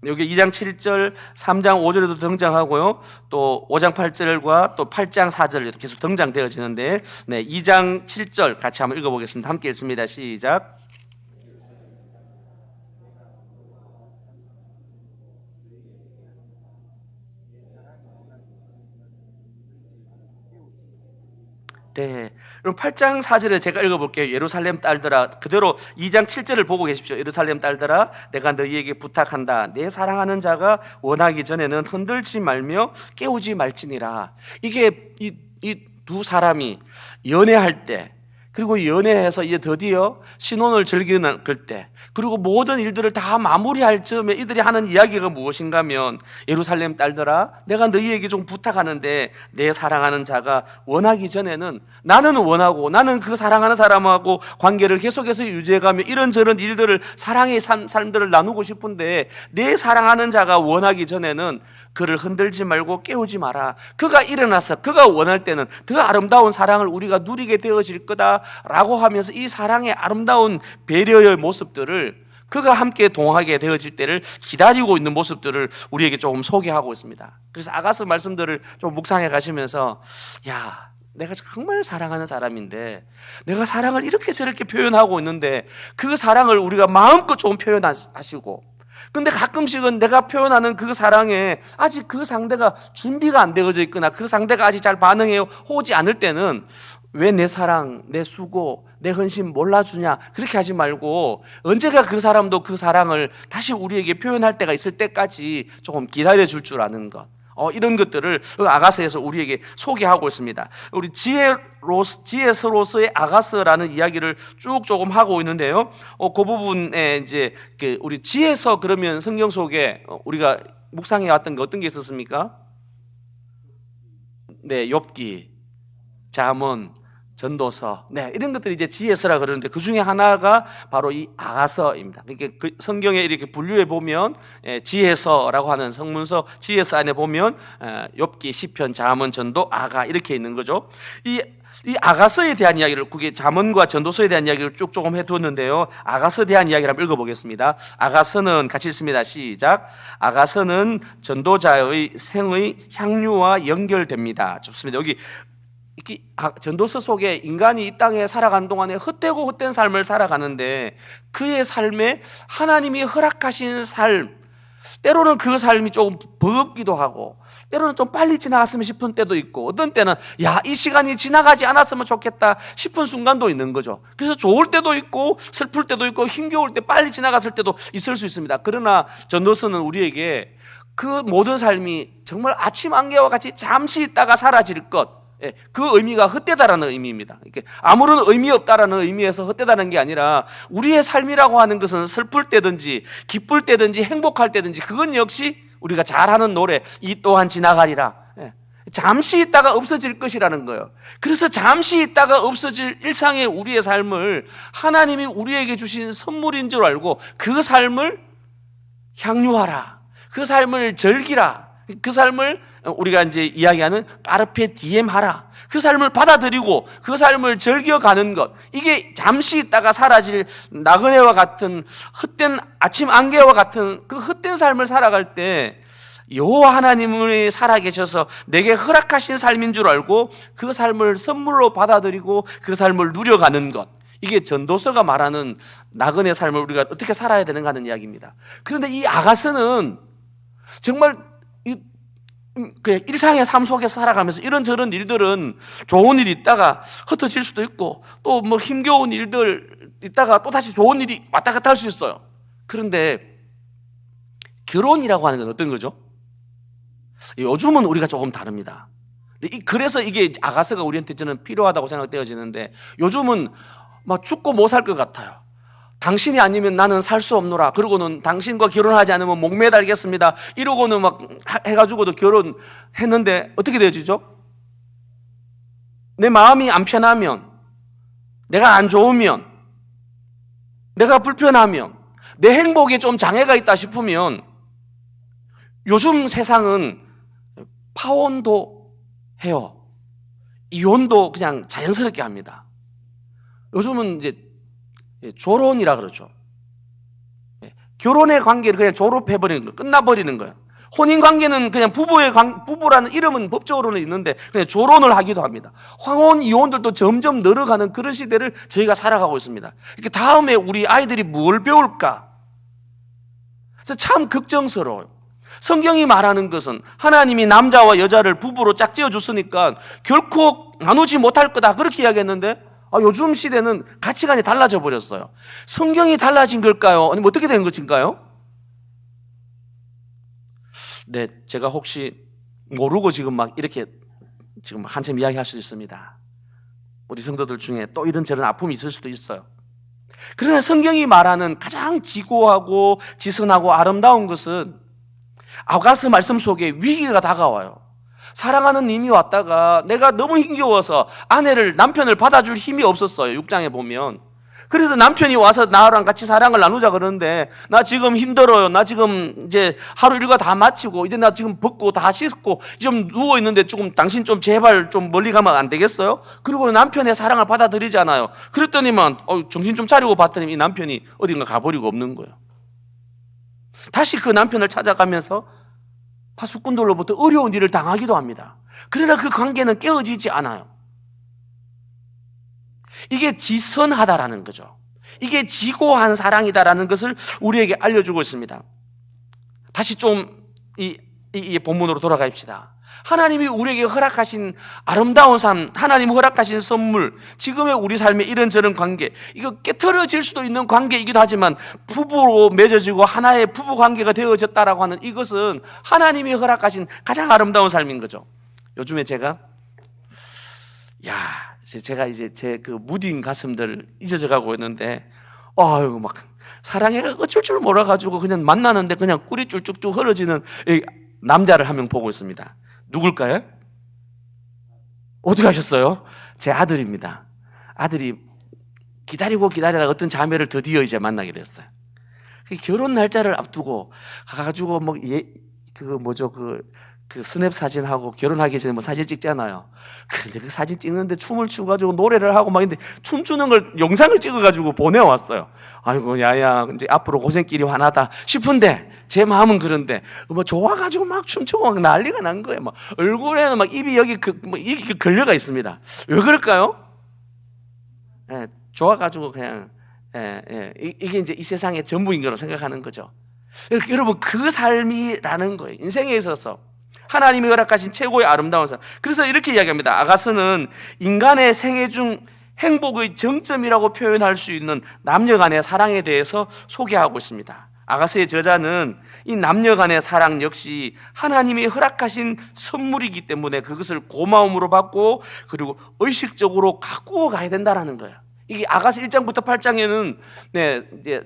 여기 2장 7절, 3장 5절에도 등장하고요. 또 5장 8절과 또 8장 4절에도 계속 등장되어지는데, 네, 2장 7절 같이 한번 읽어보겠습니다. 함께 읽습니다. 시작. 네. 그럼 8장 4절에 제가 읽어볼게요. 예루살렘 딸들아, 그대로 2장 7절을 보고 계십시오. 예루살렘 딸들아, 내가 너희에게 부탁한다. 내 사랑하는 자가 원하기 전에는 흔들지 말며 깨우지 말지니라. 이게 이 두 사람이 연애할 때, 그리고 연애해서 이제 드디어 신혼을 즐기는 그때, 그리고 모든 일들을 다 마무리할 즈음에 이들이 하는 이야기가 무엇인가 하면, 예루살렘 딸들아, 내가 너희에게 좀 부탁하는데 내 사랑하는 자가 원하기 전에는, 나는 원하고 나는 그 사랑하는 사람하고 관계를 계속해서 유지해가며 이런저런 일들을, 사랑의 삶들을 나누고 싶은데, 내 사랑하는 자가 원하기 전에는 그를 흔들지 말고 깨우지 마라. 그가 일어나서 그가 원할 때는 더 아름다운 사랑을 우리가 누리게 되어질 거다라고 하면서 이 사랑의 아름다운 배려의 모습들을, 그가 함께 동하게 되어질 때를 기다리고 있는 모습들을 우리에게 조금 소개하고 있습니다. 그래서 아가서 말씀들을 좀 묵상해 가시면서, 야, 내가 정말 사랑하는 사람인데 내가 사랑을 이렇게 저렇게 표현하고 있는데 그 사랑을 우리가 마음껏 좀 표현하시고, 근데 가끔씩은 내가 표현하는 그 사랑에 아직 그 상대가 준비가 안 되어져 있거나 그 상대가 아직 잘 반응해 오지 않을 때는, 왜 내 사랑, 내 수고, 내 헌신 몰라주냐, 그렇게 하지 말고 언제가 그 사람도 그 사랑을 다시 우리에게 표현할 때가 있을 때까지 조금 기다려줄 줄 아는 것, 이런 것들을 아가서에서 우리에게 소개하고 있습니다. 우리 지혜서로서의 아가서라는 이야기를 쭉 조금 하고 있는데요. 그 부분에 이제 우리 지혜서, 그러면 성경 속에 우리가 묵상해 왔던 게 어떤 게 있었습니까? 네, 욥기, 잠언, 전도서, 네, 이런 것들이 이제 지혜서라 그러는데 그 중에 하나가 바로 이 아가서입니다. 그러니까 그 성경에 이렇게 분류해 보면 지혜서라고 하는 성문서 지혜서 안에 보면 욥기, 시편, 잠언, 전도, 아가 이렇게 있는 거죠. 이 아가서에 대한 이야기를, 그게 잠언과 전도서에 대한 이야기를 쭉 조금 해두었는데요. 아가서에 대한 이야기를 한번 읽어보겠습니다. 아가서는 같이 읽습니다. 시작. 아가서는 전도자의 생의 향유와 연결됩니다. 좋습니다. 여기 전도서 속에 인간이 이 땅에 살아가는 동안에 헛되고 헛된 삶을 살아가는데, 그의 삶에 하나님이 허락하신 삶, 때로는 그 삶이 조금 버겁기도 하고 때로는 좀 빨리 지나갔으면 싶은 때도 있고, 어떤 때는 이 시간이 지나가지 않았으면 좋겠다 싶은 순간도 있는 거죠. 그래서 좋을 때도 있고 슬플 때도 있고 힘겨울 때 빨리 지나갔을 때도 있을 수 있습니다. 그러나 전도서는 우리에게 그 모든 삶이 정말 아침 안개와 같이 잠시 있다가 사라질 것, 그 의미가 헛되다라는 의미입니다. 아무런 의미 없다라는 의미에서 헛되다는 게 아니라, 우리의 삶이라고 하는 것은 슬플 때든지 기쁠 때든지 행복할 때든지 그건 역시 우리가 잘하는 노래, 이 또한 지나가리라, 잠시 있다가 없어질 것이라는 거예요. 그래서 잠시 있다가 없어질 일상의 우리의 삶을 하나님이 우리에게 주신 선물인 줄 알고 그 삶을 향유하라, 그 삶을 즐기라, 그 삶을 우리가 이제 이야기하는 까르페 디엠 하라, 그 삶을 받아들이고 그 삶을 즐겨가는 것, 이게 잠시 있다가 사라질 나그네와 같은 헛된 아침 안개와 같은 그 헛된 삶을 살아갈 때 여호와 하나님이 살아계셔서 내게 허락하신 삶인 줄 알고 그 삶을 선물로 받아들이고 그 삶을 누려가는 것, 이게 전도서가 말하는 나그네 삶을 우리가 어떻게 살아야 되는가 하는 이야기입니다. 그런데 이 아가서는 정말 그 일상의 삶 속에서 살아가면서 이런저런 일들은, 좋은 일이 있다가 흩어질 수도 있고 또 뭐 힘겨운 일들 있다가 또 다시 좋은 일이 왔다 갔다 할 수 있어요. 그런데 결혼이라고 하는 건 어떤 거죠? 요즘은 우리가 조금 다릅니다. 그래서 이게 아가서가 우리한테 저는 필요하다고 생각되어지는데, 요즘은 막 죽고 못 살 것 같아요. 당신이 아니면 나는 살 수 없노라, 그러고는 당신과 결혼하지 않으면 목매달겠습니다, 이러고는 막 해가지고도 결혼했는데 어떻게 되어지죠? 내 마음이 안 편하면, 내가 안 좋으면, 내가 불편하면, 내 행복에 좀 장애가 있다 싶으면 요즘 세상은 파혼도 해요. 이혼도 그냥 자연스럽게 합니다. 요즘은 이제 조론이라 그러죠. 결혼의 관계를 그냥 졸업해버리는 거예요. 끝나버리는 거예요. 혼인관계는 그냥 부부라는 이름은 법적으로는 있는데 그냥 조론을 하기도 합니다. 황혼, 이혼들도 점점 늘어가는 그런 시대를 저희가 살아가고 있습니다. 이렇게 다음에 우리 아이들이 뭘 배울까? 그래서 참 걱정스러워요. 성경이 말하는 것은 하나님이 남자와 여자를 부부로 짝지어 줬으니까 결코 나누지 못할 거다 그렇게 이야기했는데 요즘 시대는 가치관이 달라져 버렸어요. 성경이 달라진 걸까요? 아니면 어떻게 된 것인가요? 네, 제가 혹시 모르고 지금 막 이렇게 지금 한참 이야기할 수도 있습니다. 우리 성도들 중에 또 이런 저런 아픔이 있을 수도 있어요. 그러나 성경이 말하는 가장 지고하고 지선하고 아름다운 것은 아가서 말씀 속에 위기가 다가와요. 사랑하는 님이 왔다가 내가 너무 힘겨워서 남편을 받아줄 힘이 없었어요. 6장에 보면. 그래서 남편이 와서 나랑 같이 사랑을 나누자 그러는데 나 지금 힘들어요. 나 지금 이제 하루 일과 다 마치고 이제 나 지금 벗고 다 씻고 좀 누워 있는데 조금 당신 좀 제발 좀 멀리 가면 안 되겠어요? 그리고 남편의 사랑을 받아들이잖아요. 그랬더니만 정신 좀 차리고 봤더니 이 남편이 어딘가 가버리고 없는 거예요. 다시 그 남편을 찾아가면서 파수꾼들로부터 어려운 일을 당하기도 합니다. 그러나 그 관계는 깨어지지 않아요. 이게 지선하다라는 거죠. 이게 지고한 사랑이다라는 것을 우리에게 알려주고 있습니다. 다시 좀 이 본문으로 돌아가십시다. 하나님이 우리에게 허락하신 아름다운 삶, 하나님이 허락하신 선물, 지금의 우리 삶의 이런저런 관계, 이거 깨트려질 수도 있는 관계이기도 하지만 부부로 맺어지고 하나의 부부 관계가 되어졌다라고 하는 이것은 하나님이 허락하신 가장 아름다운 삶인 거죠. 요즘에 제가 이제 제 그 무딘 가슴들 잊어져 가고 있는데, 막 사랑해가 어쩔 줄 몰라가지고 그냥 만나는데 그냥 꿀이 쭉쭉쭉 흐러지는 남자를 한 명 보고 있습니다. 누굴까요? 어떻게 하셨어요? 제 아들입니다. 아들이 기다리다가 어떤 자매를 드디어 이제 만나게 됐어요. 결혼 날짜를 앞두고 가가지고 그 스냅 사진하고 결혼하기 전에 사진 찍잖아요. 그런데 그 사진 찍는데 춤을 추가지고 노래를 하고 막 있는데 춤추는 걸 영상을 찍어가지고 보내왔어요. 아이고 야야 이제 앞으로 고생길이 환하다 싶은데 제 마음은 그런데 좋아가지고 막 춤추고 막 난리가 난 거예요. 막 얼굴에는 막 입이 여기 입이 걸려가 있습니다. 왜 그럴까요? 좋아가지고 그냥 이게 이제 이 세상의 전부인 거로 생각하는 거죠. 여러분 그 삶이라는 거예요. 인생에 있어서 하나님이 허락하신 최고의 아름다운 삶. 그래서 이렇게 이야기합니다. 아가서는 인간의 생애 중 행복의 정점이라고 표현할 수 있는 남녀 간의 사랑에 대해서 소개하고 있습니다. 아가서의 저자는 이 남녀 간의 사랑 역시 하나님이 허락하신 선물이기 때문에 그것을 고마움으로 받고 그리고 의식적으로 가꾸어 가야 된다는 거예요. 이게 아가서 1장부터 8장에는 이제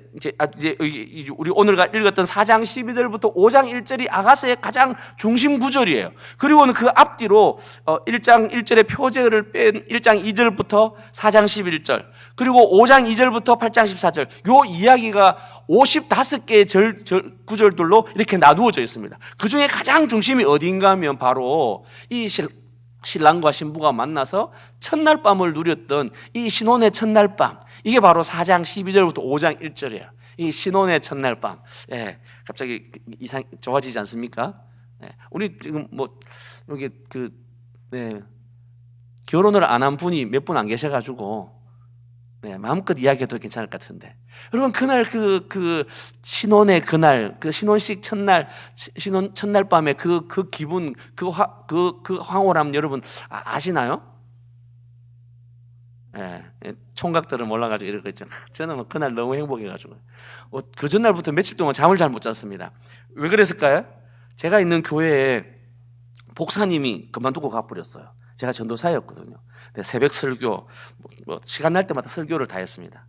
우리 오늘 읽었던 4장 12절부터 5장 1절이 아가서의 가장 중심 구절이에요. 그리고는 그 앞뒤로 1장 1절의 표제를 뺀 1장 2절부터 4장 11절 그리고 5장 2절부터 8장 14절 요 이야기가 55개의 구절들로 이렇게 나누어져 있습니다. 그 중에 가장 중심이 어딘가 하면 바로 이 신랑과 신부가 만나서 첫날 밤을 누렸던 이 신혼의 첫날 밤, 이게 바로 4장 12절부터 5장 1절이에요. 이 신혼의 첫날 밤. 갑자기 좋아지지 않습니까? 우리 지금 여기 결혼을 안 한 분이 몇 분 안 계셔가지고 마음껏 이야기해도 괜찮을 것 같은데, 여러분 그날 그 신혼의 그날 그 신혼식 첫날 밤에 그 기분 그 황홀함 여러분 아시나요? 총각들은 몰라가지고 이러고 있죠. 저는 그날 너무 행복해가지고 그 전날부터 며칠 동안 잠을 잘 못 잤습니다. 왜 그랬을까요? 제가 있는 교회에 복사님이 그만두고 가버렸어요. 제가 전도사였거든요. 새벽 설교, 시간 날 때마다 설교를 다 했습니다.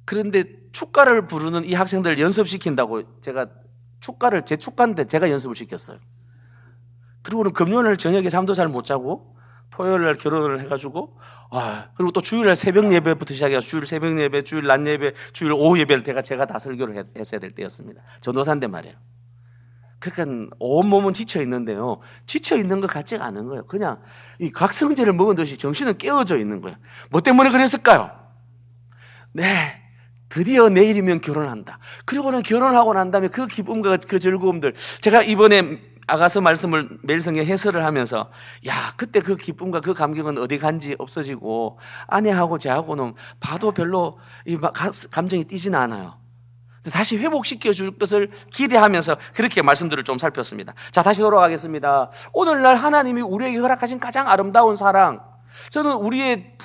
그런데 축가를 부르는 이 학생들을 연습시킨다고 제가 제 축가인데 제가 연습을 시켰어요. 그리고는 금요일 저녁에 잠도 잘 못 자고 토요일 날 결혼을 해가지고 그리고 또 주일날 새벽 예배부터 시작해서 주일 새벽 예배, 주일 낮 예배, 주일 오후 예배를 제가 다 설교를 했어야 될 때였습니다. 전도사인데 말이에요. 그러니까 온몸은 지쳐 있는데요, 지쳐 있는 것 같지가 않은 거예요. 그냥 이 각성제를 먹은 듯이 정신은 깨어져 있는 거예요. 뭐 때문에 그랬을까요? 드디어 내일이면 결혼한다. 그리고는 결혼하고 난 다음에 그 기쁨과 그 즐거움들, 제가 이번에 아가서 말씀을 매일 성경 해설을 하면서 야, 그때 그 기쁨과 그 감격은 어디 간지 없어지고 아내하고 저하고는 봐도 별로 이 감정이 띄지는 않아요. 다시 회복시켜 줄 것을 기대하면서 그렇게 말씀들을 좀 살폈습니다. 자, 다시 돌아가겠습니다. 오늘날 하나님이 우리에게 허락하신 가장 아름다운 사랑, 저는 우리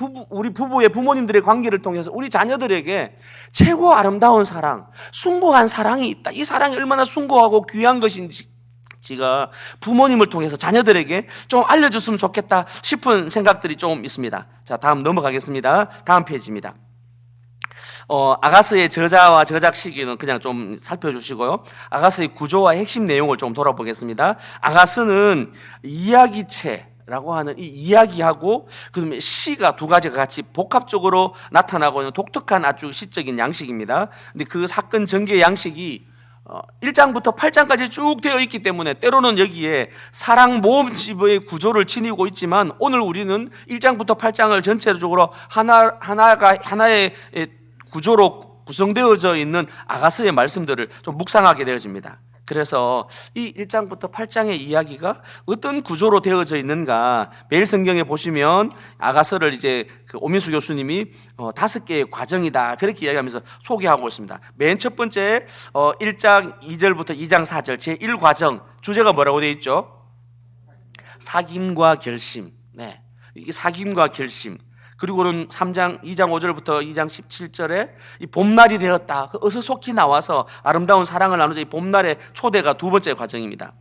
부부의 부모님들의 관계를 통해서 우리 자녀들에게 최고 아름다운 사랑, 숭고한 사랑이 있다. 이 사랑이 얼마나 숭고하고 귀한 것인지가 부모님을 통해서 자녀들에게 좀 알려줬으면 좋겠다 싶은 생각들이 좀 있습니다. 자, 다음 넘어가겠습니다. 다음 페이지입니다. 아가서의 저자와 저작 시기는 그냥 좀 살펴주시고요. 아가서의 구조와 핵심 내용을 좀 돌아보겠습니다. 아가서는 이야기체라고 하는 이 이야기하고 그다음에 시가 두 가지가 같이 복합적으로 나타나고 있는 독특한 아주 시적인 양식입니다. 근데 그 사건 전개 양식이 1장부터 8장까지 쭉 되어 있기 때문에 때로는 여기에 사랑 모음집의 구조를 지니고 있지만 오늘 우리는 1장부터 8장을 전체적으로 하나의 구조로 구성되어져 있는 아가서의 말씀들을 좀 묵상하게 되어집니다. 그래서 이 1장부터 8장의 이야기가 어떤 구조로 되어져 있는가, 매일 성경에 보시면 아가서를 이제 그 오민수 교수님이 5개의 과정이다 그렇게 이야기하면서 소개하고 있습니다. 맨 첫 번째 1장 2절부터 2장 4절 제1과정 주제가 뭐라고 되어 있죠? 사귐과 결심. 네, 이게 사귐과 결심. 그리고는 2장 5절부터 2장 17절에 이 봄날이 되었다. 어서 속히 나와서 아름다운 사랑을 나누자. 이 봄날의 초대가 두 번째 과정입니다.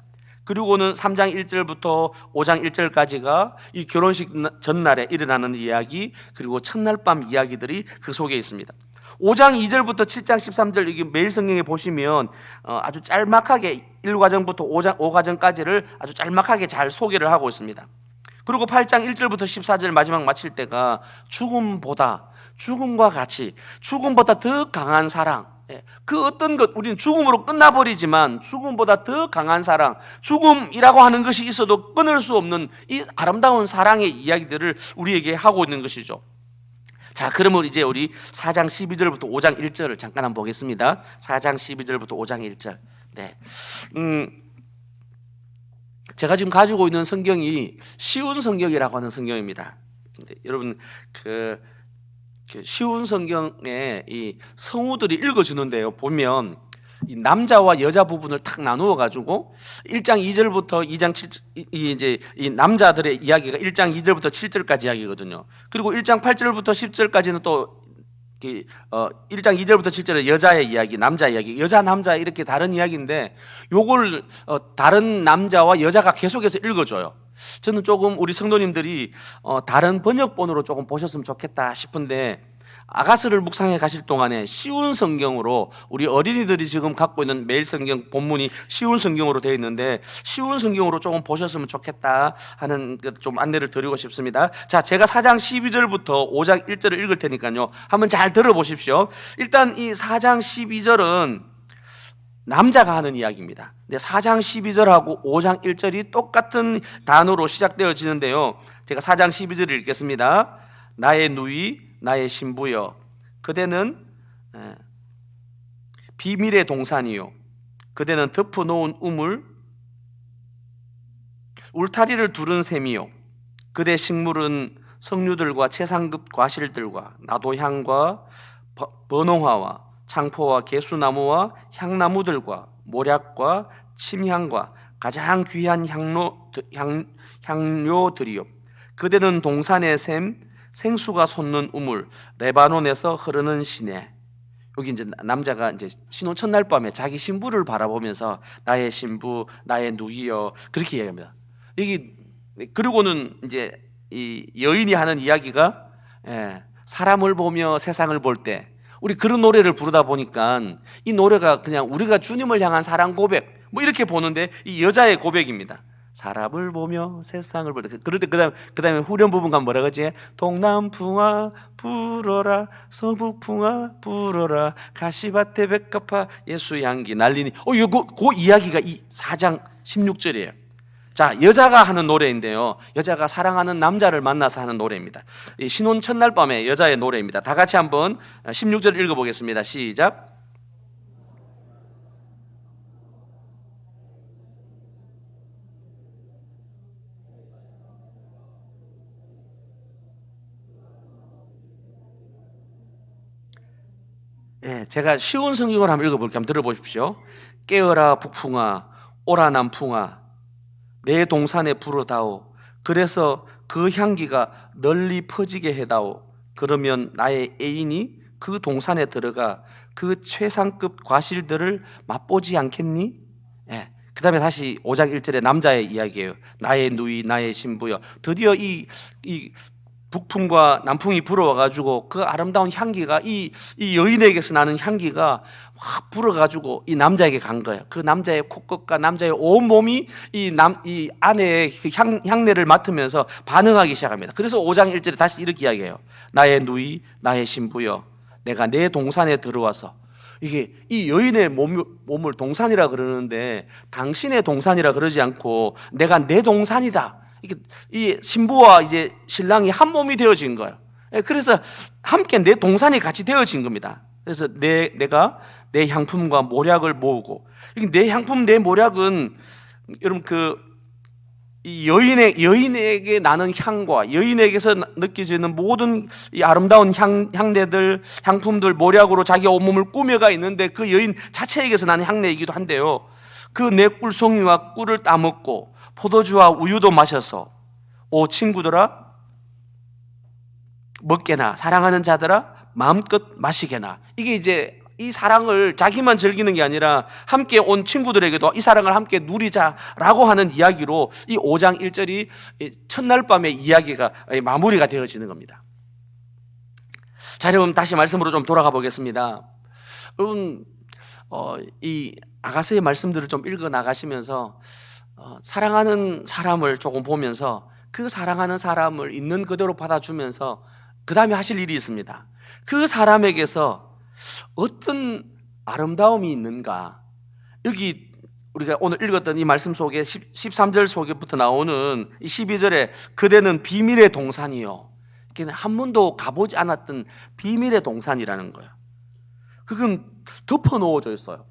그리고는 3장 1절부터 5장 1절까지가 이 결혼식 전날에 일어나는 이야기, 그리고 첫날 밤 이야기들이 그 속에 있습니다. 5장 2절부터 7장 13절 이게 매일 성경에 보시면 아주 짤막하게 1과정부터 5과정까지를 아주 짤막하게 잘 소개를 하고 있습니다. 그리고 8장 1절부터 14절 마지막 마칠 때가 죽음과 같이 죽음보다 더 강한 사랑, 그 어떤 것, 우리는 죽음으로 끝나버리지만 죽음보다 더 강한 사랑, 죽음이라고 하는 것이 있어도 끊을 수 없는 이 아름다운 사랑의 이야기들을 우리에게 하고 있는 것이죠. 자, 그러면 이제 우리 4장 12절부터 5장 1절을 잠깐 한번 보겠습니다. 4장 12절부터 5장 1절. 네. 제가 지금 가지고 있는 성경이 쉬운 성경이라고 하는 성경입니다. 여러분 그 쉬운 성경에 이 성우들이 읽어주는데요. 보면 이 남자와 여자 부분을 탁 나누어 가지고 1장 2절부터 2장 7절 이제 이 남자들의 이야기가 1장 2절부터 7절까지 이야기거든요. 그리고 1장 8절부터 10절까지는 또 1장 2절부터 7절에 여자의 이야기, 남자 이야기, 여자 남자 이렇게 다른 이야기인데 요걸 다른 남자와 여자가 계속해서 읽어줘요. 저는 조금 우리 성도님들이 다른 번역본으로 조금 보셨으면 좋겠다 싶은데 아가서를 묵상해 가실 동안에 쉬운 성경으로, 우리 어린이들이 지금 갖고 있는 매일 성경 본문이 쉬운 성경으로 되어 있는데 쉬운 성경으로 조금 보셨으면 좋겠다 하는 좀 안내를 드리고 싶습니다. 자, 제가 4장 12절부터 5장 1절을 읽을 테니까요, 한번 잘 들어보십시오. 일단 이 4장 12절은 남자가 하는 이야기입니다. 근데 4장 12절하고 5장 1절이 똑같은 단어로 시작되어지는데요, 제가 4장 12절을 읽겠습니다. 나의 누이 나의 신부여, 그대는 비밀의 동산이요, 그대는 덮어놓은 우물 울타리를 두른 셈이요, 그대 식물은 석류들과 최상급 과실들과 나도향과 번홍화와 창포와 개수나무와 향나무들과 모략과 침향과 가장 귀한 향료들이요, 그대는 동산의 샘 생수가 솟는 우물 레바논에서 흐르는 시내. 여기 이제 남자가 이제 신혼 첫날 밤에 자기 신부를 바라보면서 나의 신부, 나의 누이여 그렇게 이야기합니다. 여기 그리고는 이제 이 여인이 하는 이야기가 사람을 보며 세상을 볼 때, 우리 그런 노래를 부르다 보니까 이 노래가 그냥 우리가 주님을 향한 사랑 고백 뭐 이렇게 보는데 이 여자의 고백입니다. 사람을 보며 세상을 볼 때. 그럴 때 그다음에 후렴 부분 가면 뭐라 그러지? 동남풍아 불어라, 서북풍아 불어라, 가시밭에 백합화 예수 향기 날리니. 이거 그 이야기가 이 4장 16절이에요. 자, 여자가 하는 노래인데요. 여자가 사랑하는 남자를 만나서 하는 노래입니다. 이 신혼 첫날 밤의 여자의 노래입니다. 다 같이 한번 16절 읽어보겠습니다. 시작. 예, 제가 쉬운 성경을 한번 읽어볼게요. 한번 들어보십시오. 깨어라 북풍아, 오라 남풍아, 내 동산에 불어다오. 그래서 그 향기가 널리 퍼지게 해다오. 그러면 나의 애인이 그 동산에 들어가 그 최상급 과실들을 맛보지 않겠니? 예. 그 다음에 다시 5장 1절의 남자의 이야기예요. 나의 누이, 나의 신부여. 드디어 이 북풍과 남풍이 불어와가지고 그 아름다운 향기가 이 여인에게서 나는 향기가 확 불어가지고 이 남자에게 간 거예요. 그 남자의 코끝과 남자의 온 몸이 이 아내의 그 향내를 맡으면서 반응하기 시작합니다. 그래서 5장 1절에 다시 이렇게 이야기해요. 나의 누이, 나의 신부여, 내가 내 동산에 들어와서. 이게 이 여인의 몸을 동산이라 그러는데 당신의 동산이라 그러지 않고 내가 내 동산이다. 이 신부와 이제 신랑이 한 몸이 되어진 거예요. 그래서 함께 내 동산이 같이 되어진 겁니다. 그래서 내가 내 향품과 모략을 모으고, 내 향품, 내 모략은 여러분 이 여인에게 나는 향과 여인에게서 느껴지는 모든 이 아름다운 향내들, 향품들, 모략으로 자기 온몸을 꾸며가 있는데 그 여인 자체에게서 나는 향내이기도 한데요. 그 내 꿀송이와 꿀을 따먹고 포도주와 우유도 마셔서 오 친구들아 먹게나 사랑하는 자들아 마음껏 마시게나. 이게 이제 이 사랑을 자기만 즐기는 게 아니라 함께 온 친구들에게도 이 사랑을 함께 누리자라고 하는 이야기로 이 5장 1절이 첫날 밤의 이야기가 마무리가 되어지는 겁니다. 자, 여러분 다시 말씀으로 좀 돌아가 보겠습니다. 여러분 이 아가서의 말씀들을 좀 읽어 나가시면서 사랑하는 사람을 조금 보면서 그 사랑하는 사람을 있는 그대로 받아주면서 그 다음에 하실 일이 있습니다. 그 사람에게서 어떤 아름다움이 있는가. 여기 우리가 오늘 읽었던 이 말씀 속에 13절 속에부터 나오는 이 12절에 그대는 비밀의 동산이요, 한 번도 가보지 않았던 비밀의 동산이라는 거예요. 그건 덮어 놓어져 있어요.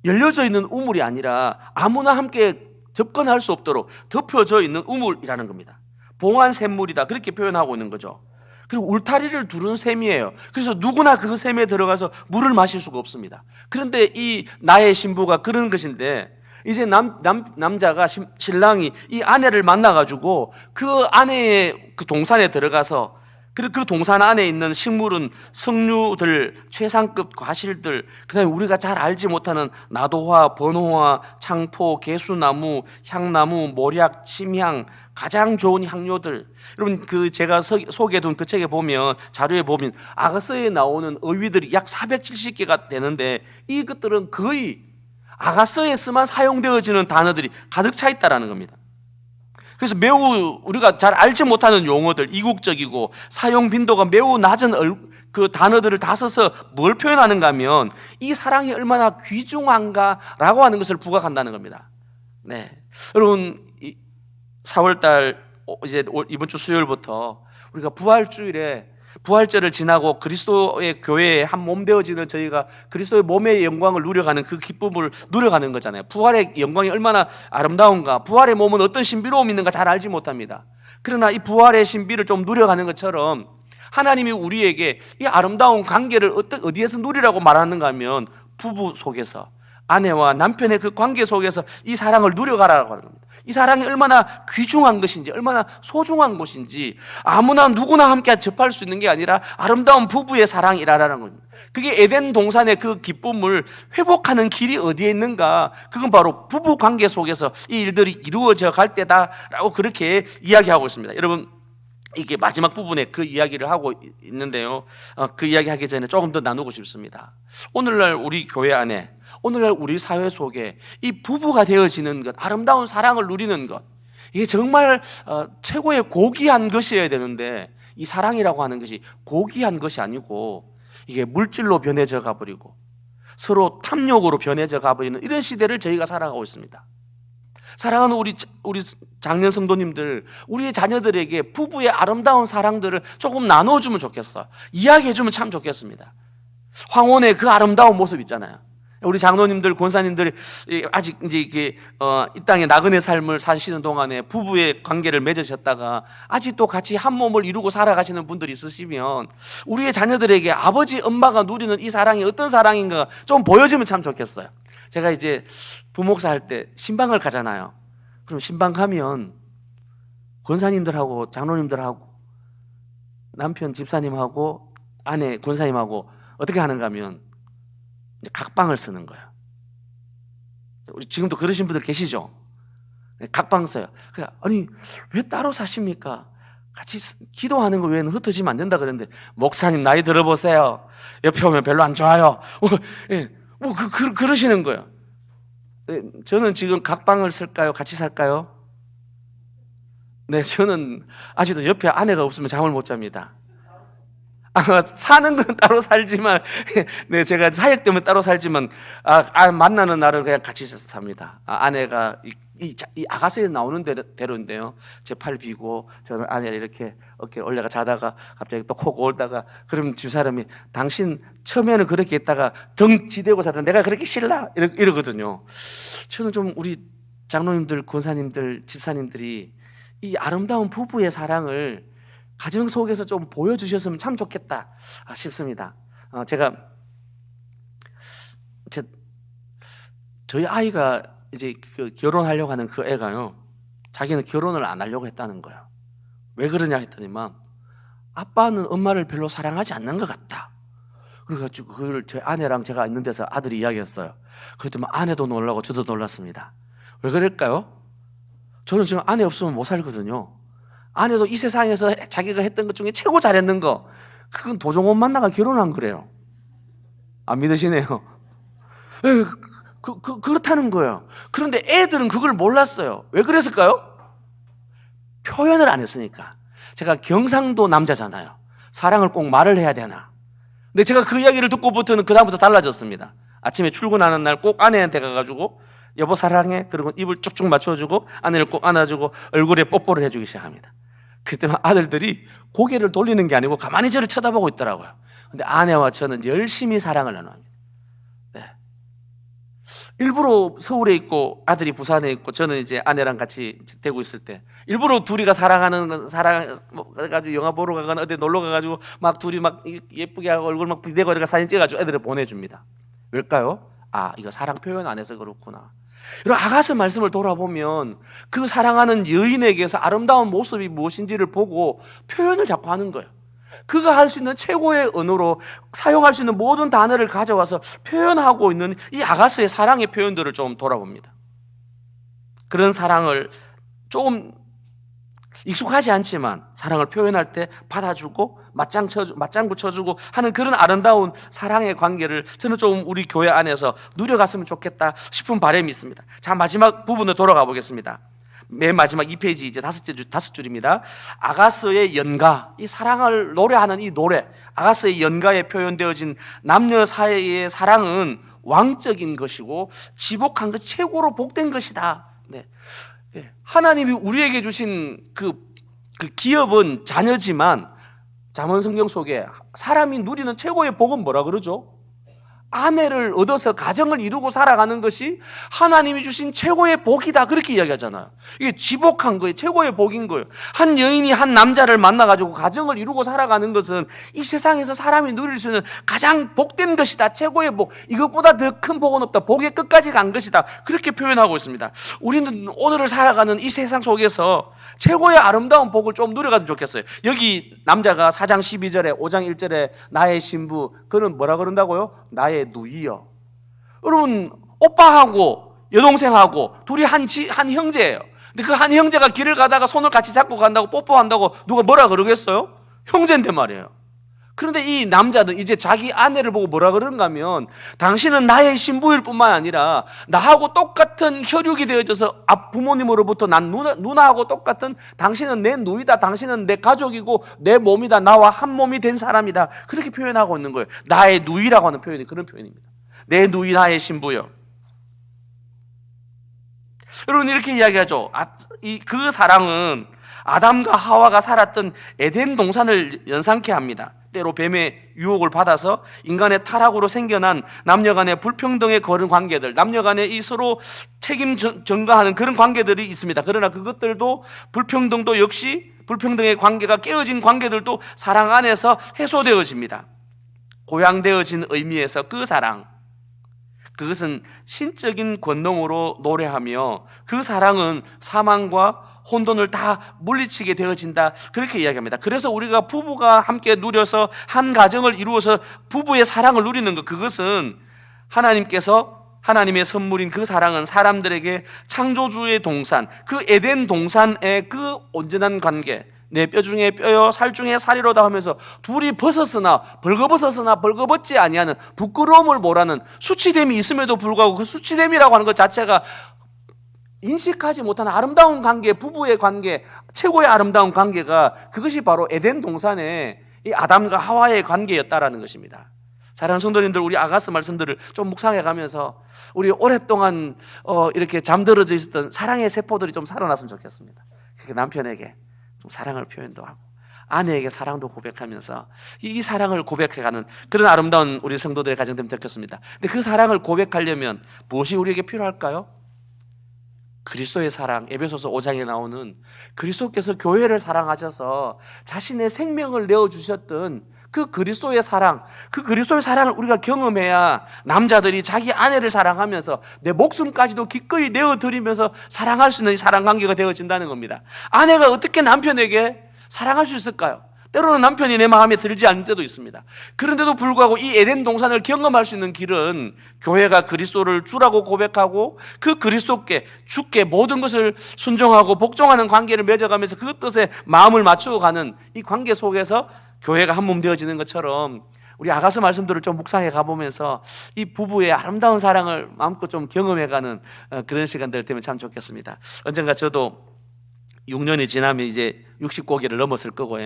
열려져 있는 우물이 아니라 아무나 함께 접근할 수 없도록 덮여져 있는 우물이라는 겁니다. 봉한 샘물이다, 그렇게 표현하고 있는 거죠. 그리고 울타리를 두른 샘이에요. 그래서 누구나 그 샘에 들어가서 물을 마실 수가 없습니다. 그런데 이 나의 신부가 그런 것인데, 이제 남자가 신랑이 이 아내를 만나가지고 그 아내의 그 동산에 들어가서, 그리고 그 동산 안에 있는 식물은 석류들, 최상급 과실들, 그 다음에 우리가 잘 알지 못하는 나도화, 번호화, 창포, 개수나무, 향나무, 모략, 침향, 가장 좋은 향료들. 여러분 제가 소개해둔 그 책에 보면, 자료에 보면 아가서에 나오는 어휘들이 약 470개가 되는데 이것들은 거의 아가서에서만 사용되어지는 단어들이 가득 차 있다라는 겁니다. 그래서 매우 우리가 잘 알지 못하는 용어들, 이국적이고 사용 빈도가 매우 낮은 그 단어들을 다 써서 뭘 표현하는가 하면 이 사랑이 얼마나 귀중한가라고 하는 것을 부각한다는 겁니다. 네, 여러분 4월달 이제 이번 주 수요일부터 우리가 부활절을 지나고 그리스도의 교회에 한 몸 되어지는 저희가 그리스도의 몸의 영광을 누려가는 그 기쁨을 누려가는 거잖아요. 부활의 영광이 얼마나 아름다운가, 부활의 몸은 어떤 신비로움이 있는가 잘 알지 못합니다. 그러나 이 부활의 신비를 좀 누려가는 것처럼 하나님이 우리에게 이 아름다운 관계를 어디에서 누리라고 말하는가 하면 부부 속에서, 아내와 남편의 그 관계 속에서 이 사랑을 누려가라고 하는 겁니다. 이 사랑이 얼마나 귀중한 것인지, 얼마나 소중한 것인지, 아무나 누구나 함께 접할 수 있는 게 아니라 아름다운 부부의 사랑이라는 겁니다. 그게 에덴 동산의 그 기쁨을 회복하는 길이 어디에 있는가? 그건 바로 부부 관계 속에서 이 일들이 이루어져 갈 때다라고 그렇게 이야기하고 있습니다. 여러분, 이게 마지막 부분에 그 이야기를 하고 있는데요. 그 이야기 하기 전에 조금 더 나누고 싶습니다. 오늘날 우리 교회 안에, 오늘날 우리 사회 속에 이 부부가 되어지는 것, 아름다운 사랑을 누리는 것, 이게 정말 최고의 고귀한 것이어야 되는데, 이 사랑이라고 하는 것이 고귀한 것이 아니고 이게 물질로 변해져 가버리고 서로 탐욕으로 변해져 가버리는 이런 시대를 저희가 살아가고 있습니다. 사랑하는 우리 장년 성도님들, 우리의 자녀들에게 부부의 아름다운 사랑들을 조금 나눠주면 좋겠어. 이야기해주면 참 좋겠습니다. 황혼의 그 아름다운 모습 있잖아요. 우리 장로님들, 권사님들이 아직 이제 이 땅에 나그네 삶을 사시는 동안에 부부의 관계를 맺으셨다가 아직도 같이 한 몸을 이루고 살아가시는 분들이 있으시면 우리의 자녀들에게 아버지, 엄마가 누리는 이 사랑이 어떤 사랑인가 좀 보여주면 참 좋겠어요. 제가 이제 부목사 할 때 신방을 가잖아요. 그럼 신방 가면 권사님들하고 장로님들하고 남편 집사님하고 아내 권사님하고 어떻게 하는가 하면 이제 각방을 쓰는 거예요. 우리 지금도 그러신 분들 계시죠? 각방 써요. 아니 왜 따로 사십니까? 같이 기도하는 거 외에는 흩어지면 안 된다 그랬는데, 목사님 나이 들어보세요. 옆에 오면 별로 안 좋아요. 그러시는 거예요. 저는 지금 각방을 쓸까요? 같이 살까요? 네, 저는 아직도 옆에 아내가 없으면 잠을 못 잡니다. 사는 건 따로 살지만, 네, 제가 사역 때문에 따로 살지만, 만나는 날은 그냥 같이 삽니다. 아내가 이 아가서에 나오는 대로인데요. 제 팔 비고 저는 아내를 이렇게 어깨 올려가 자다가 갑자기 또 코 골다가, 그러면 집사람이 당신 처음에는 그렇게 했다가 등 지대고 자다 내가 그렇게 싫나? 이러거든요. 저는 좀 우리 장로님들, 권사님들, 집사님들이 이 아름다운 부부의 사랑을 가정 속에서 좀 보여주셨으면 참 좋겠다 싶습니다. 저희 아이가 이제 결혼하려고 하는 그 애가요, 자기는 결혼을 안 하려고 했다는 거예요. 왜 그러냐 했더니만 아빠는 엄마를 별로 사랑하지 않는 것 같다. 그래가지고 그걸 제 아내랑 제가 있는 데서 아들이 이야기했어요. 그랬더니 아내도 놀라고 저도 놀랐습니다. 왜 그럴까요? 저는 지금 아내 없으면 못 살거든요. 아내도 이 세상에서 자기가 했던 것 중에 최고 잘했는 거, 그건 도종원 만나가 결혼한 거래요. 안 믿으시네요. 그렇다는 거예요. 그런데 애들은 그걸 몰랐어요. 왜 그랬을까요? 표현을 안 했으니까. 제가 경상도 남자잖아요. 사랑을 꼭 말을 해야 되나. 근데 제가 그 이야기를 듣고부터는 그다음부터 달라졌습니다. 아침에 출근하는 날 꼭 아내한테 가가지고 여보 사랑해, 그리고 입을 쭉쭉 맞춰주고 아내를 꼭 안아주고 얼굴에 뽀뽀를 해주기 시작합니다. 그때만 아들들이 고개를 돌리는 게 아니고 가만히 저를 쳐다보고 있더라고요. 근데 아내와 저는 열심히 사랑을 나눕니다. 네. 일부러 서울에 있고 아들이 부산에 있고 저는 이제 아내랑 같이 되고 있을 때 일부러 둘이가 사랑가지고 영화 보러 가거나 어디 놀러 가가지고 막 둘이 막 예쁘게 하고 얼굴 막 부대고 이렇게 사진 찍어가지고 애들을 보내줍니다. 왜일까요? 이거 사랑 표현 안 해서 그렇구나. 여러분, 아가서 말씀을 돌아보면 그 사랑하는 여인에게서 아름다운 모습이 무엇인지를 보고 표현을 자꾸 하는 거예요. 그가 할 수 있는 최고의 언어로 사용할 수 있는 모든 단어를 가져와서 표현하고 있는 이 아가서의 사랑의 표현들을 좀 돌아봅니다. 그런 사랑을 조금 익숙하지 않지만 사랑을 표현할 때 받아주고 맞장구 쳐주고 하는 그런 아름다운 사랑의 관계를 저는 좀 우리 교회 안에서 누려갔으면 좋겠다 싶은 바람이 있습니다. 자, 마지막 부분으로 돌아가 보겠습니다. 맨 마지막 2페이지 이제 다섯 줄입니다. 아가서의 연가, 이 사랑을 노래하는 이 노래, 아가서의 연가에 표현되어진 남녀 사이의 사랑은 왕적인 것이고 지복한 것, 최고로 복된 것이다. 네. 하나님이 우리에게 주신 그 기업은 자녀지만 잠언 성경 속에 사람이 누리는 최고의 복은 뭐라 그러죠? 아내를 얻어서 가정을 이루고 살아가는 것이 하나님이 주신 최고의 복이다, 그렇게 이야기하잖아요. 이게 지복한 거예요. 최고의 복인 거예요. 한 여인이 한 남자를 만나가지고 가정을 이루고 살아가는 것은 이 세상에서 사람이 누릴 수 있는 가장 복된 것이다, 최고의 복, 이것보다 더 큰 복은 없다, 복의 끝까지 간 것이다, 그렇게 표현하고 있습니다. 우리는 오늘을 살아가는 이 세상 속에서 최고의 아름다운 복을 좀 누려갔으면 좋겠어요. 여기 남자가 4장 12절에 5장 1절에 나의 신부, 그는 뭐라 그런다고요? 나의 누이요. 여러분, 오빠하고 여동생하고 둘이 한 형제예요. 근데 그 한 형제가 길을 가다가 손을 같이 잡고 간다고, 뽀뽀한다고 누가 뭐라 그러겠어요? 형제인데 말이에요. 그런데 이 남자는 이제 자기 아내를 보고 뭐라 그러는가 하면, 당신은 나의 신부일 뿐만 아니라 나하고 똑같은 혈육이 되어져서 부모님으로부터 난 누나하고 똑같은, 당신은 내 누이다, 당신은 내 가족이고 내 몸이다, 나와 한 몸이 된 사람이다, 그렇게 표현하고 있는 거예요. 나의 누이라고 하는 표현이 그런 표현입니다. 내 누이, 나의 신부요. 여러분 이렇게 이야기하죠. 그 사랑은 아담과 하와가 살았던 에덴 동산을 연상케 합니다. 때로 뱀의 유혹을 받아서 인간의 타락으로 생겨난 남녀 간의 불평등에 거른 관계들, 남녀 간의 이 서로 책임 전가하는 그런 관계들이 있습니다. 그러나 그것들도 불평등도 역시 불평등의 관계가 깨어진 관계들도 사랑 안에서 해소되어집니다. 고양되어진 의미에서 그 사랑, 그것은 신적인 권능으로 노래하며 그 사랑은 사망과 혼돈을 다 물리치게 되어진다, 그렇게 이야기합니다. 그래서 우리가 부부가 함께 누려서 한 가정을 이루어서 부부의 사랑을 누리는 것, 그것은 하나님의 선물인 그 사랑은 사람들에게 창조주의 동산, 그 에덴 동산의 그 온전한 관계, 내 뼈 중에 뼈요 살 중에 살이로다 하면서 둘이 벗었으나 벌거벗었으나 벌거벗지 아니하는 부끄러움을 모라는 수치됨이 있음에도 불구하고 그 수치됨이라고 하는 것 자체가 인식하지 못하는 아름다운 관계, 부부의 관계, 최고의 아름다운 관계가 그것이 바로 에덴 동산의 이 아담과 하와의 관계였다라는 것입니다. 사랑하는 성도님들, 우리 아가스 말씀들을 좀 묵상해 가면서 우리 오랫동안 이렇게 잠들어져 있었던 사랑의 세포들이 좀 살아났으면 좋겠습니다. 그렇게 남편에게 좀 사랑을 표현도 하고 아내에게 사랑도 고백하면서 이 사랑을 고백해가는 그런 아름다운 우리 성도들의 가정되면 좋겠습니다. 근데 그 사랑을 고백하려면 무엇이 우리에게 필요할까요? 그리스도의 사랑, 에베소서 5장에 나오는 그리스도께서 교회를 사랑하셔서 자신의 생명을 내어주셨던 그 그리스도의 사랑, 그 그리스도의 사랑을 우리가 경험해야 남자들이 자기 아내를 사랑하면서 내 목숨까지도 기꺼이 내어드리면서 사랑할 수 있는 이 사랑 관계가 되어진다는 겁니다. 아내가 어떻게 남편에게 사랑할 수 있을까요? 때로는 남편이 내 마음에 들지 않을 때도 있습니다. 그런데도 불구하고 이 에덴 동산을 경험할 수 있는 길은 교회가 그리스도를 주라고 고백하고 그 그리스도께 주께 모든 것을 순종하고 복종하는 관계를 맺어가면서 그 뜻에 마음을 맞추어 가는 이 관계 속에서 교회가 한 몸 되어지는 것처럼 우리 아가서 말씀들을 좀 묵상해 가보면서 이 부부의 아름다운 사랑을 마음껏 좀 경험해가는 그런 시간들 되면 참 좋겠습니다. 언젠가 저도 6년이 지나면 이제 60고기를 넘었을 거고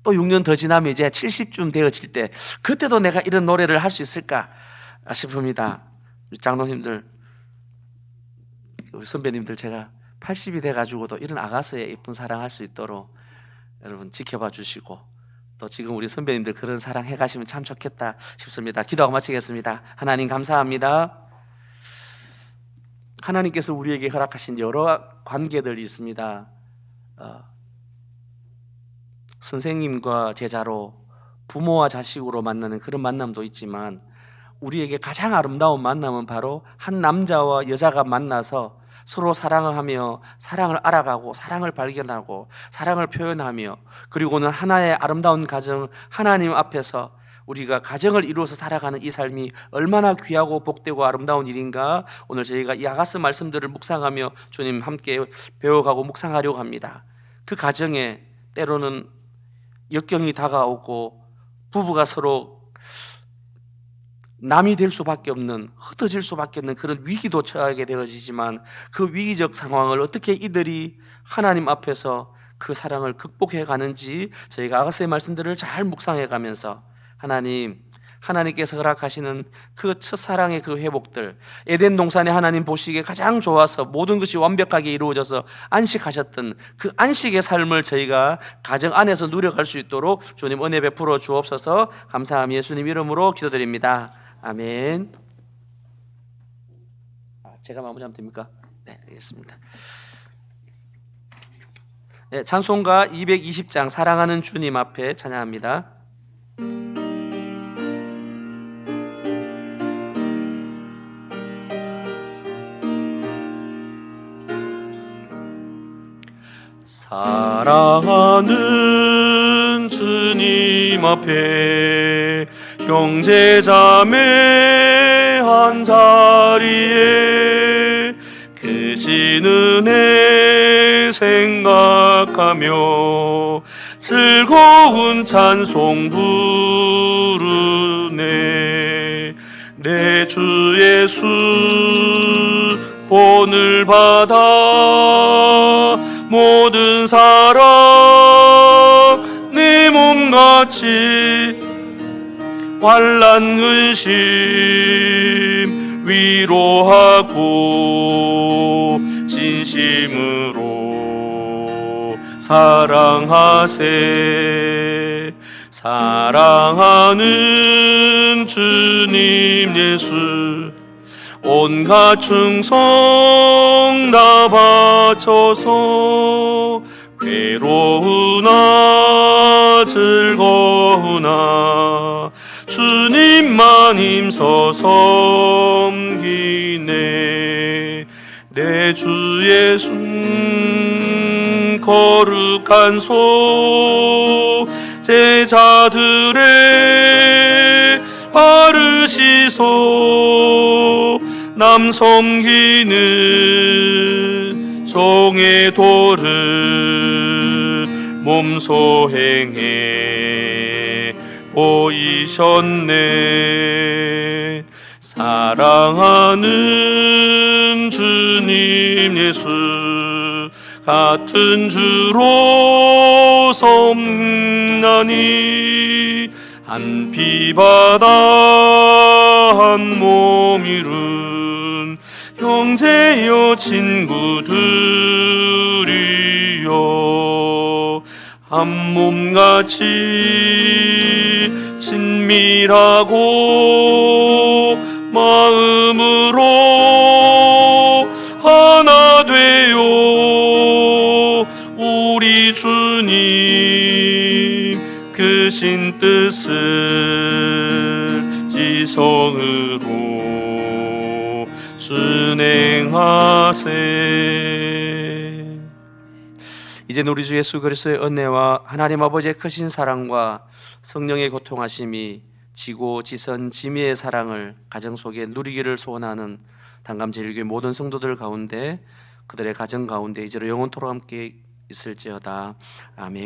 또 6년 더 지나면 이제 70쯤 되어질 때 그때도 내가 이런 노래를 할 수 있을까 싶습니다. 우리 장로님들, 우리 선배님들, 제가 80이 돼가지고도 이런 아가서의 예쁜 사랑 할 수 있도록 여러분 지켜봐 주시고 또 지금 우리 선배님들 그런 사랑 해가시면 참 좋겠다 싶습니다. 기도하고 마치겠습니다. 하나님 감사합니다. 하나님께서 우리에게 허락하신 여러 관계들이 있습니다. 선생님과 제자로, 부모와 자식으로 만나는 그런 만남도 있지만 우리에게 가장 아름다운 만남은 바로 한 남자와 여자가 만나서 서로 사랑을 하며 사랑을 알아가고 사랑을 발견하고 사랑을 표현하며 그리고는 하나의 아름다운 가정, 하나님 앞에서 우리가 가정을 이루어서 살아가는 이 삶이 얼마나 귀하고 복되고 아름다운 일인가, 오늘 저희가 이 아가서 말씀들을 묵상하며 주님 함께 배워가고 묵상하려고 합니다. 그 가정에 때로는 역경이 다가오고 부부가 서로 남이 될 수밖에 없는, 흩어질 수밖에 없는 그런 위기도 처하게 되어지지만 그 위기적 상황을 어떻게 이들이 하나님 앞에서 그 사랑을 극복해 가는지 저희가 아가서의 말씀들을 잘 묵상해 가면서 하나님께서 허락하시는 그 첫사랑의 그 회복들, 에덴 동산에 하나님 보시기에 가장 좋아서 모든 것이 완벽하게 이루어져서 안식하셨던 그 안식의 삶을 저희가 가정 안에서 누려갈 수 있도록 주님 은혜 베풀어 주옵소서. 감사함 예수님 이름으로 기도드립니다. 아멘. 제가 마무리하면 됩니까? 네, 알겠습니다. 네, 찬송가 220장 사랑하는 주님 앞에 찬양합니다. 사랑하는 주님 앞에 형제자매 한자리에 그 은혜 생각하며 즐거운 찬송 부르네. 내 주 예수 본을 받아 모든 사랑 내 몸같이 환난 근심 위로하고 진심으로 사랑하세. 사랑하는 주님 예수, 온갖 충성 다 바쳐서 괴로우나 즐거우나 주님만 힘써 섬기네. 내 주 예수 거룩한 소 제자들의 발을 씻어 남 섬기는 종의 도를 몸소 행해 보이셨네. 사랑하는 주님 예수, 같은 주로 섬나니 한 피바다 한 몸 이룬 형제여 친구들이여, 한 몸같이 친밀하고 마음으로 하나 되어 우리 주님 크신 뜻을 지성으로 준행하세. 이제 우리 주 예수 그리스도의 은혜와 하나님 아버지의 크신 사랑과 성령의 고통하심이 지고 지선 지미의 사랑을 가정 속에 누리기를 소원하는 단감제일교회 모든 성도들 가운데, 그들의 가정 가운데 이제로 영원토록 함께 있을지어다. 아멘.